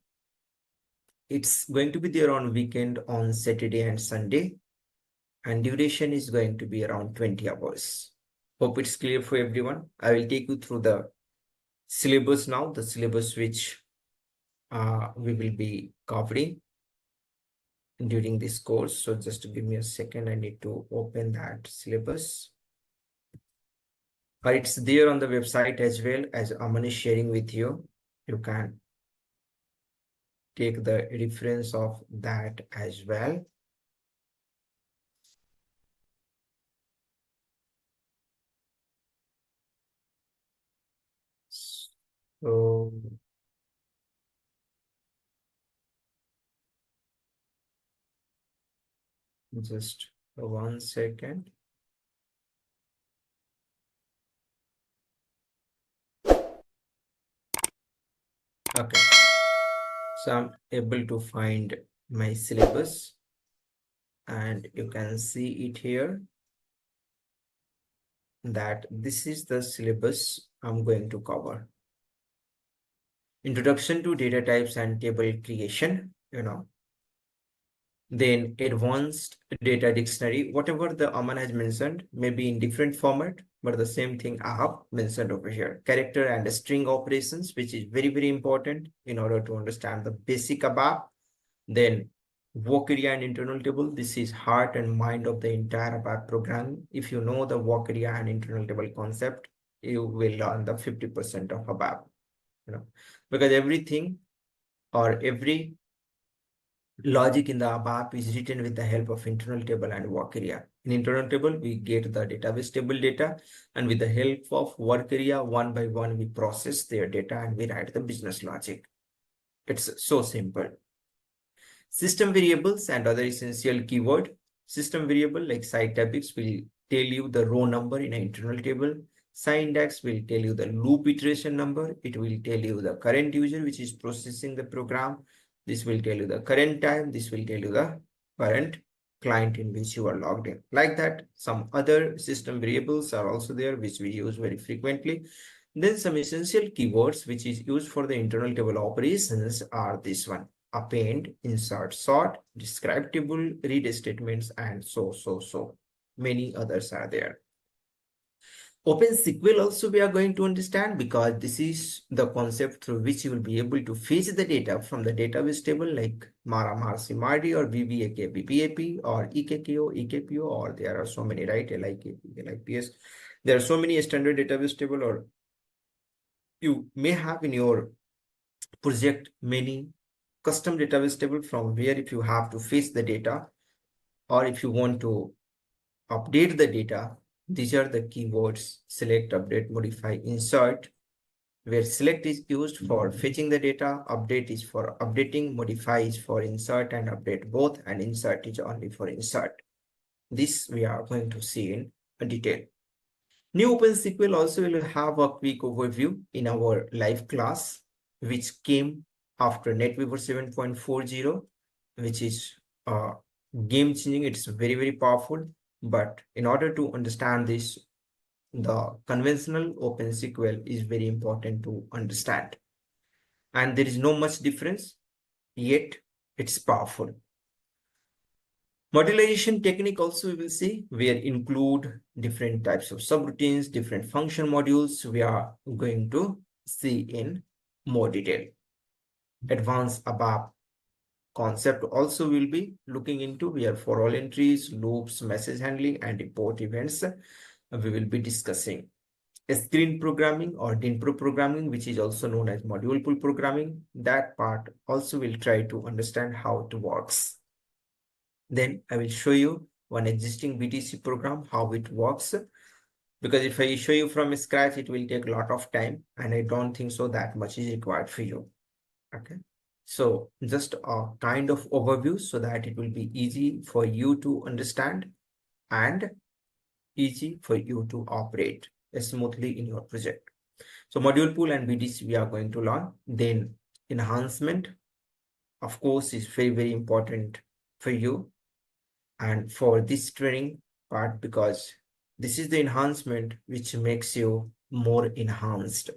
Speaker 2: It's going to be there on weekend on Saturday and Sunday, and duration is going to be around 20 hours. Hope it's clear for everyone. I will take you through the syllabus now, the syllabus which we will be covering during this course. So just give me a second. I need to open that syllabus. It's there on the website as well, as Aman is sharing with you. You can take the reference of that as well. So just 1 second. Okay. So I'm able to find my syllabus, and you can see it here that this is the syllabus I'm going to cover. Introduction to data types and table creation, then advanced data dictionary, whatever the Aman has mentioned, maybe in different format, but the same thing I have mentioned over here. Character and string operations, which is very, very important in order to understand the basic ABAP. Then work area and internal table. This is heart and mind of the entire ABAP program. If you know the work area and internal table concept, you will learn the 50% of ABAP, because everything or every logic in the ABAP is written with the help of internal table and work area. In internal table, we get the database table data, and with the help of work area, one by one, we process their data and we write the business logic. It's so simple. System variables and other essential keyword. System variable like site topics will tell you the row number in an internal table. Site index will tell you the loop iteration number. It will tell you the current user which is processing the program. This will tell you the current time. This will tell you the current client in which you are logged in. Like that, some other system variables are also there, which we use very frequently. Then some essential keywords which is used for the internal table operations are this one: append, insert, sort, describe table, read statements, and so many others are there. OpenSQL also we are going to understand, because this is the concept through which you will be able to fetch the data from the database table like Mara, Marcy, Mardi, or VBAK, BPAP, or EKKO, EKPO, or there are so many, right? LIK, LIPS. There are so many standard database table, or you may have in your project many custom database table from where if you have to fetch the data or if you want to update the data, these are the keywords: select, update, modify, insert, where select is used for fetching the data, update is for updating, modify is for insert and update both, and insert is only for insert. This we are going to see in detail. New OpenSQL also will have a quick overview in our live class. which came after NetWeaver 7.40, which is game changing. It's very, very powerful. But in order to understand this, the conventional OpenSQL is very important to understand. And there is no much difference, yet it's powerful. Modularization technique also we will see, where include different types of subroutines, different function modules we are going to see in more detail. Advanced ABAP concept also will be looking into, where for all entries, loops, message handling, and import events we will be discussing. Screen programming or DINPRO programming, which is also known as module pool programming, that part also will try to understand how it works. Then I will show you one existing BTC program, how it works. Because if I show you from scratch, it will take a lot of time, and I don't think so that much is required for you. Okay. So just a kind of overview so that it will be easy for you to understand and easy for you to operate smoothly in your project. So module pool and BTC we are going to learn. Then enhancement, of course, is very, very important for you. And for this training part, because this is the enhancement which makes you more enhanced.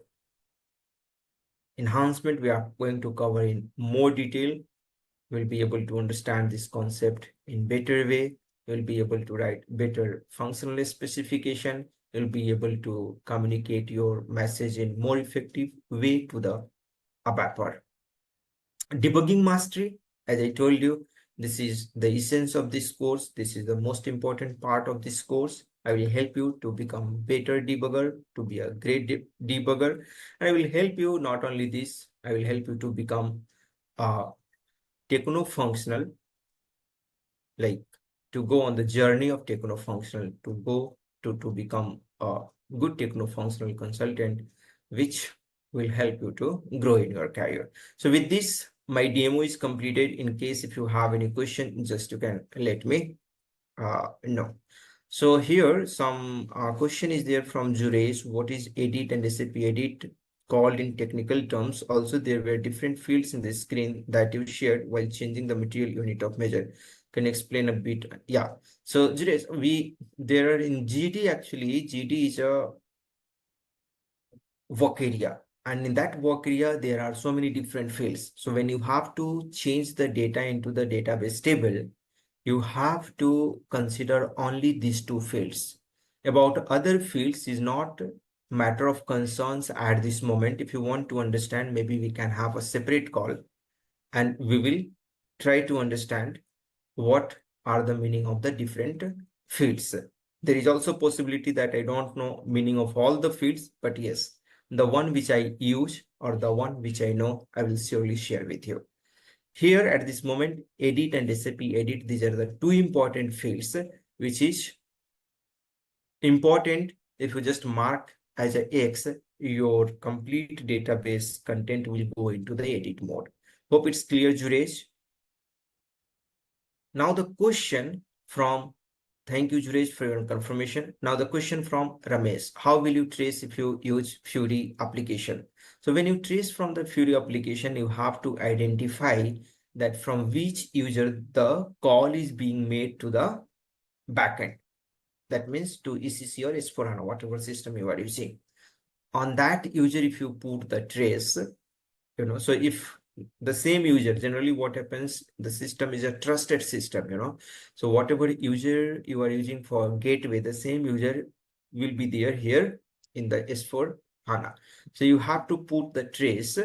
Speaker 2: Enhancement we are going to cover in more detail. We'll be able to understand this concept in better way. You'll be able to write better functional specification. You'll be able to communicate your message in more effective way to the ABAPer. Debugging mastery, as I told you, this is the essence of this course. This is the most important part of this course. I will help you to become better debugger, to be a great debugger. And I will help you not only this, I will help you to become techno-functional, like to go on the journey of techno-functional, to go to become a good techno-functional consultant, which will help you to grow in your career. So with this, my demo is completed. In case if you have any question, just you can let me know. So here some question is there from Juresh. What is edit and SAP edit called in technical terms? Also, there were different fields in the screen that you shared while changing the material unit of measure. Can you explain a bit? Yeah. So Juresh, there are in GD actually, GD is a work area. And in that work area, there are so many different fields. So when you have to change the data into the database table, you have to consider only these two fields. About other fields is not matter of concerns at this moment. If you want to understand, maybe we can have a separate call and we will try to understand what are the meaning of the different fields. There is also possibility that I don't know meaning of all the fields, but yes, the one which I use or the one which I know, I will surely share with you. Here at this moment, edit and SAP edit, these are the two important fields, which is important. If you just mark as a X, your complete database content will go into the edit mode. Hope it's clear, Juresh. Now the question from, thank you, Juresh, for your confirmation. Now the question from Ramesh, how will you trace if you use Fury application? So when you trace from the Fury application, you have to identify that from which user the call is being made to the backend. That means to ECC or S4HANA, whatever system you are using. On that user, if you put the trace, so if the same user, generally what happens, the system is a trusted system, so whatever user you are using for gateway, the same user will be there here in the S4HANA. So you have to put the trace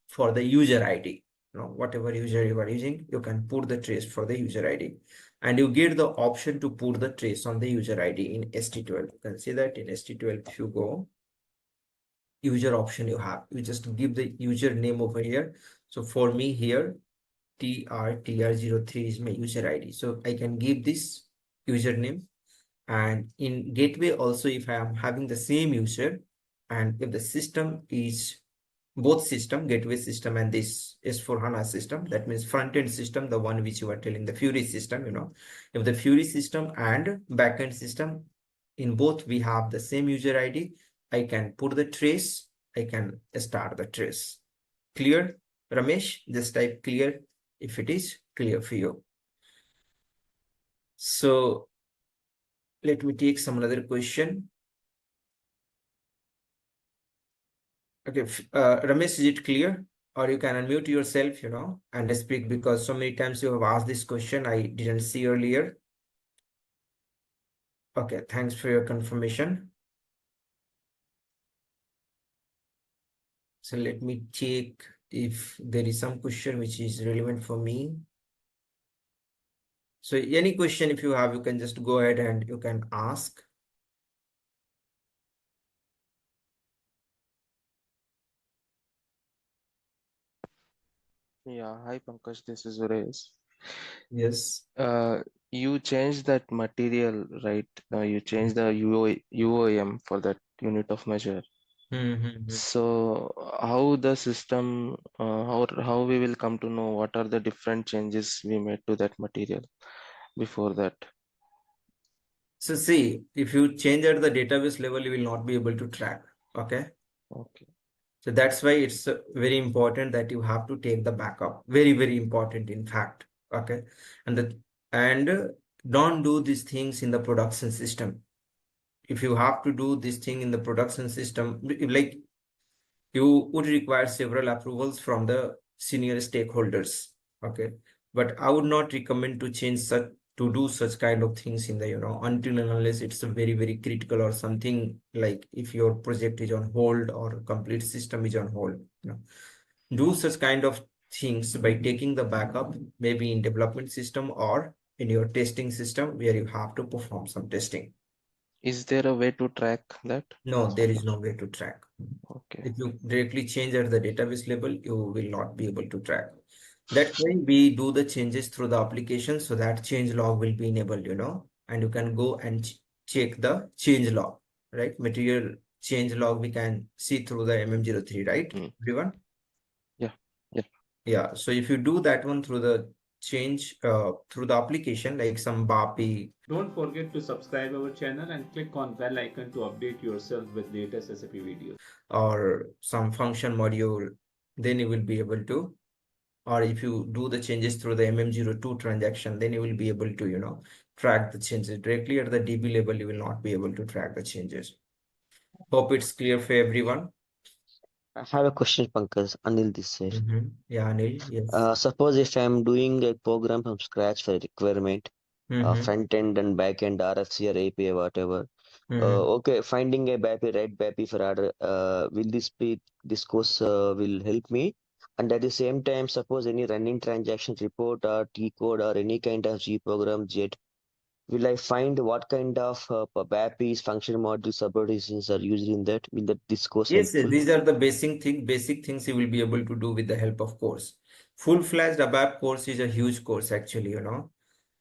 Speaker 2: for the user ID. Whatever user you are using, you can put the trace for the user ID, and you get the option to put the trace on the user ID in ST12. You can see that in ST12, if you go user option, you just give the user name over here. So for me here, TR03 is my user ID. So I can give this username. And in gateway also, if I am having the same user, and if the system is both system, gateway system and this S4HANA system, that means front-end system, the one which you are telling the Fury system, if the Fury system and backend system, in both we have the same user ID, I can put the trace, I can start the trace. clear, Ramesh? Just type clear if it is clear for you. So let me take some other question. Okay, Ramesh, is it clear? Or you can unmute yourself, and speak, because so many times you have asked this question I didn't see earlier. Okay, thanks for your confirmation. So let me check if there is some question which is relevant for me. So any question if you have, you can just go ahead and you can ask.
Speaker 3: Yeah, hi Pankaj, this is Suresh.
Speaker 2: Yes.
Speaker 3: Uh, you changed that material, right? You changed the UOM for that unit of measure.
Speaker 2: Mm-hmm.
Speaker 3: So how the system, how we will come to know what are the different changes we made to that material before that?
Speaker 2: So see, if you change at the database level, you will not be able to track. Okay.
Speaker 3: Okay.
Speaker 2: So that's why it's very important that you have to take the backup. Very, very important, in fact. Okay. And don't do these things in the production system. If you have to do this thing in the production system, like, you would require several approvals from the senior stakeholders. Okay. But I would not recommend to change such, to do such kind of things in the, until and unless it's a very, very critical or something, like if your project is on hold or complete system is on hold. Do such kind of things by taking the backup, maybe in development system or in your testing system where you have to perform some testing.
Speaker 3: Is there a way to track that?
Speaker 2: No, there is no way to track.
Speaker 3: Okay.
Speaker 2: If you directly change at the database level, you will not be able to track. That's why we do the changes through the application, so that change log will be enabled, and you can go and check the change log, right? Material change log we can see through the MM03, right?
Speaker 3: Mm.
Speaker 2: Everyone?
Speaker 3: Yeah. Yeah.
Speaker 2: Yeah. So if you do that one through the change, through the application, like some BAPI. Don't forget to subscribe our channel and click on bell icon to update yourself with latest SAP videos. Or some function module, then you will be able to, or if you do the changes through the MM02 transaction, then you will be able to, track the changes directly at the DB level. You will not be able to track the changes. Hope it's clear for everyone.
Speaker 4: I have a question, Pankaj. Anil this side.
Speaker 2: Yeah, Anil, yes.
Speaker 4: Suppose if I'm doing a program from scratch for a requirement, front end and back end, RFC or API, whatever. Okay, finding a BAPI, right BAPI for order. Will this course will help me? And at the same time, suppose any running transaction report or T code or any kind of G program jet, will I find what kind of BAPIs, function module subroutines are used in that? Will this course
Speaker 2: Yes, yes,
Speaker 4: helpful?
Speaker 2: these are the basic things you will be able to do with the help of course. Full-fledged ABAP course is a huge course actually.
Speaker 4: Mhm.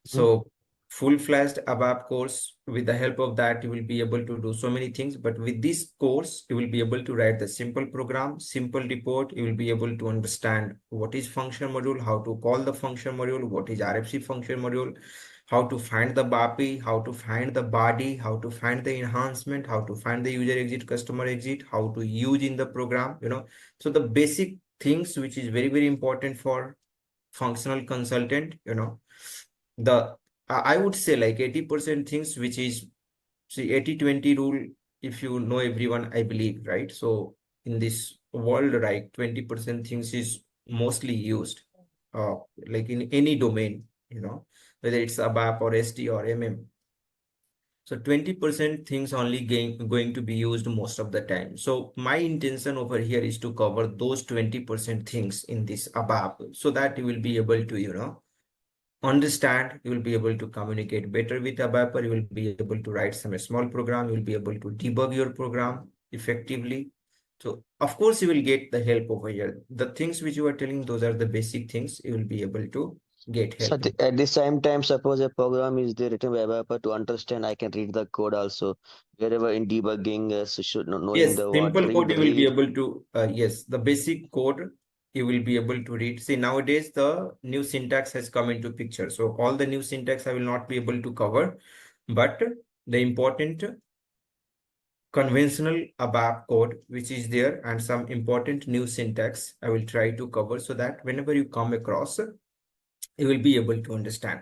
Speaker 2: So full-fledged ABAP course, with the help of that, you will be able to do so many things. But with this course, you will be able to write the simple program, simple report. You will be able to understand what is function module, how to call the function module, what is RFC function module, how to find the BAPI, how to find the body, how to find the enhancement, how to find the user exit, customer exit, how to use in the program. So the basic things which is very, very important for functional consultant. The I would say like 80% things which is, see, 80-20 rule, if you know everyone, I believe, right? So in this world, right, 20% things is mostly used, uh, like in any domain, whether it's ABAP or SD or MM. So 20% things only going to be used most of the time. So my intention over here is to cover those 20% things in this ABAP, so that you will be able to, understand, you will be able to communicate better with ABAP, you will be able to write some small program, you will be able to debug your program effectively. So of course you will get the help over here. The things which you are telling, those are the basic things you will be able to get
Speaker 4: So
Speaker 2: help.
Speaker 4: at the same time, suppose a program is there written by developer to understand, I can read the code also. Wherever in debugging, so should knowing
Speaker 2: Yes,
Speaker 4: the what
Speaker 2: simple code you will be
Speaker 4: read.
Speaker 2: able to, yes, the basic code you will be able to read. See, nowadays the new syntax has come into picture. So all the new syntax I will not be able to cover, but the important conventional ABAP code, which is there, and some important new syntax I will try to cover so that whenever you come across, you will be able to understand.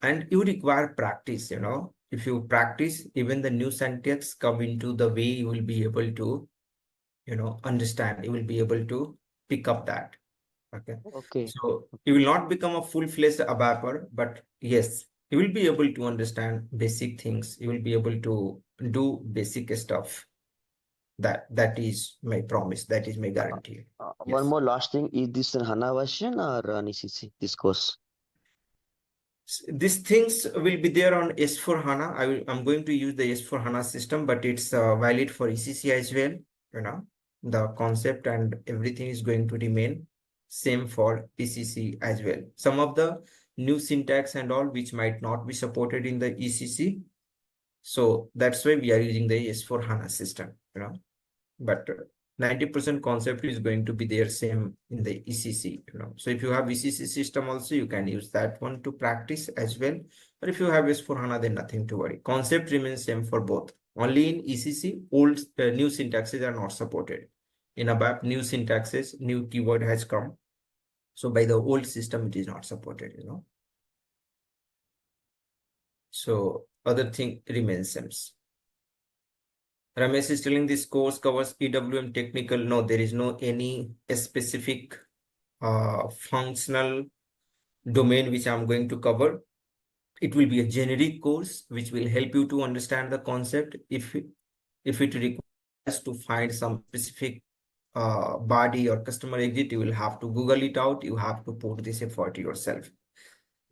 Speaker 2: And you require practice, if you practice, even the new syntax come into the way, you will be able to, understand, you will be able to pick up that. Okay.
Speaker 4: Okay.
Speaker 2: So you will not become a full-fledged ABAPer, but yes, you will be able to understand basic things. You will be able to do basic stuff. That is my promise. That is my guarantee.
Speaker 4: One
Speaker 2: Yes.
Speaker 4: more last thing, is this an HANA version or an ECC, this course?
Speaker 2: These things will be there on S4 HANA. I'm going to use the S4 HANA system, but it's valid for ECC as well. The concept and everything is going to remain same for ECC as well. Some of the new syntax and all which might not be supported in the ECC. So that's why we are using the S4 HANA system, but 90% concept is going to be there same in the ECC, So if you have ECC system also, you can use that one to practice as well. But if you have S4 HANA, then nothing to worry. Concept remains same for both. Only in ECC, old new syntaxes are not supported. In ABAP, new syntaxes, new keyword has come. So by the old system, it is not supported, So other thing remains same. Ramesh is telling this course covers EWM technical. No, there is no any specific functional domain which I'm going to cover. It will be a generic course which will help you to understand the concept. If it requires to find some specific body or customer exit, you will have to Google it out. You have to put this effort yourself.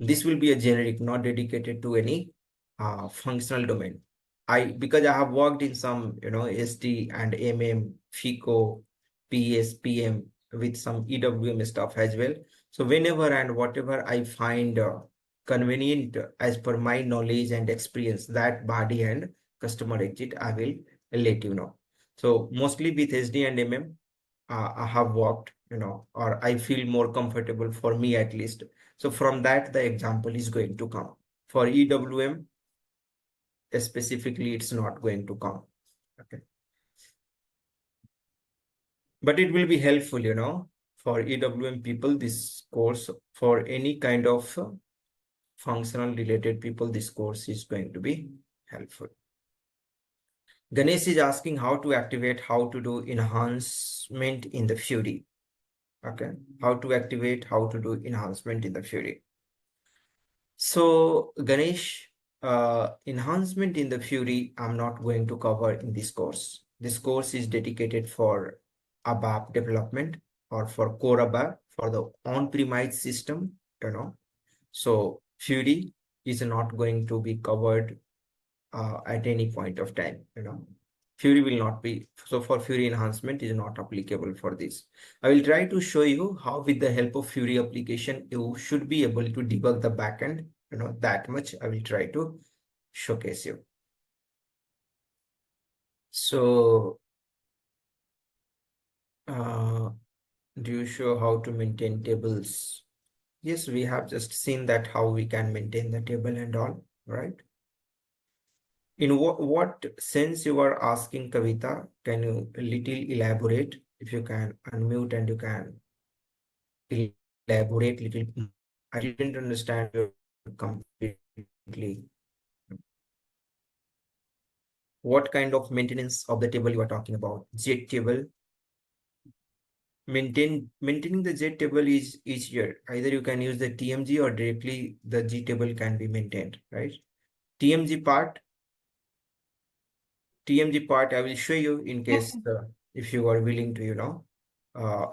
Speaker 2: This will be a generic, not dedicated to any functional domain. Because I have worked in some, SD and MM, FICO, PS, PM with some EWM stuff as well. So whenever and whatever I find convenient as per my knowledge and experience, that body and customer exit, I will let you know. So mostly with SD and MM, I have worked, or I feel more comfortable for me at least. So from that, the example is going to come. For EWM, specifically, it's not going to come. Okay. But it will be helpful, for EWM people, this course, for any kind of functional related people, this course is going to be helpful. Ganesh is asking how to activate, how to do enhancement in the Fury. Okay. How to activate, how to do enhancement in the Fury. So Ganesh, enhancement in the Fury, I'm not going to cover in this course. This course is dedicated for ABAP development or for core ABAP for the on-premise system, So Fury is not going to be covered at any point of time, Fury will not be. So for Fury enhancement is not applicable for this. I will try to show you how with the help of Fury application, you should be able to debug the backend, that much I will try to showcase you. So do you show how to maintain tables? Yes, we have just seen that how we can maintain the table and all, right? In what sense you are asking, Kavita? Can you a little elaborate? If you can unmute and you can elaborate little. I didn't understand you completely. What kind of maintenance of the table you are talking about? J table. Maintaining the J table is easier. Either you can use the TMG or directly the G table can be maintained, right? TMG part I will show you in case if you are willing to,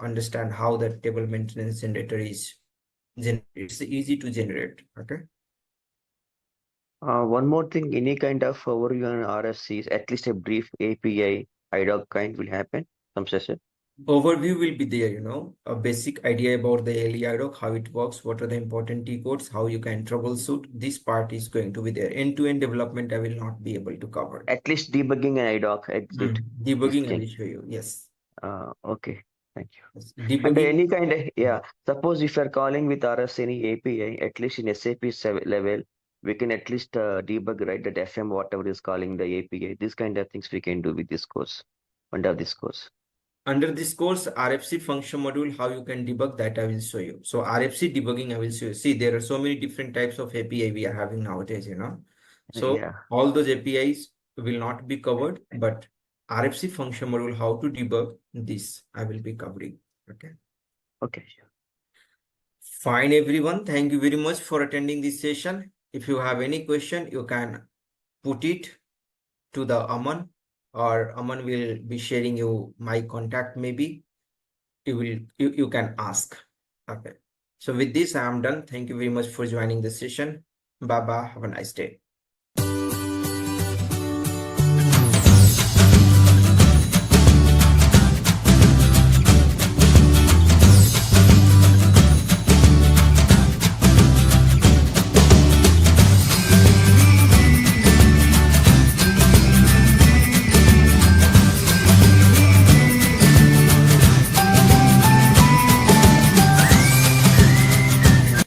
Speaker 2: understand how the table maintenance generator is generated. It's easy to generate. Okay.
Speaker 4: One more thing, any kind of overview on RFCs, at least a brief API, IDOC kind will happen, some session.
Speaker 2: Overview will be there, a basic idea about the LEIDOC, how it works, what are the important T codes, how you can troubleshoot. This part is going to be there. End-to-end development, I will not be able to cover.
Speaker 4: At least debugging and IDOC exit.
Speaker 2: Debugging, I will show you. Yes.
Speaker 4: Okay. Thank you.
Speaker 2: Yes.
Speaker 4: And
Speaker 2: Debugging.
Speaker 4: any kind of, suppose if you are calling with RFC any API, at least in SAP level, we can at least debug, right? That FM, whatever is calling the API, this kind of things we can do with this course, under this course.
Speaker 2: Under this course, RFC function module, how you can debug that I will show you. So RFC debugging, I will show you. See, there are so many different types of API we are having nowadays, you know. So
Speaker 4: Yeah.
Speaker 2: all those APIs will not be covered, but RFC function module, how to debug this, I will be covering. Okay.
Speaker 4: Okay.
Speaker 2: Fine, everyone. Thank you very much for attending this session. If you have any question, you can put it to the Aman, or Aman will be sharing you my contact maybe. You can ask. Okay. So with this, I am done. Thank you very much for joining the session. Bye bye. Have a nice day.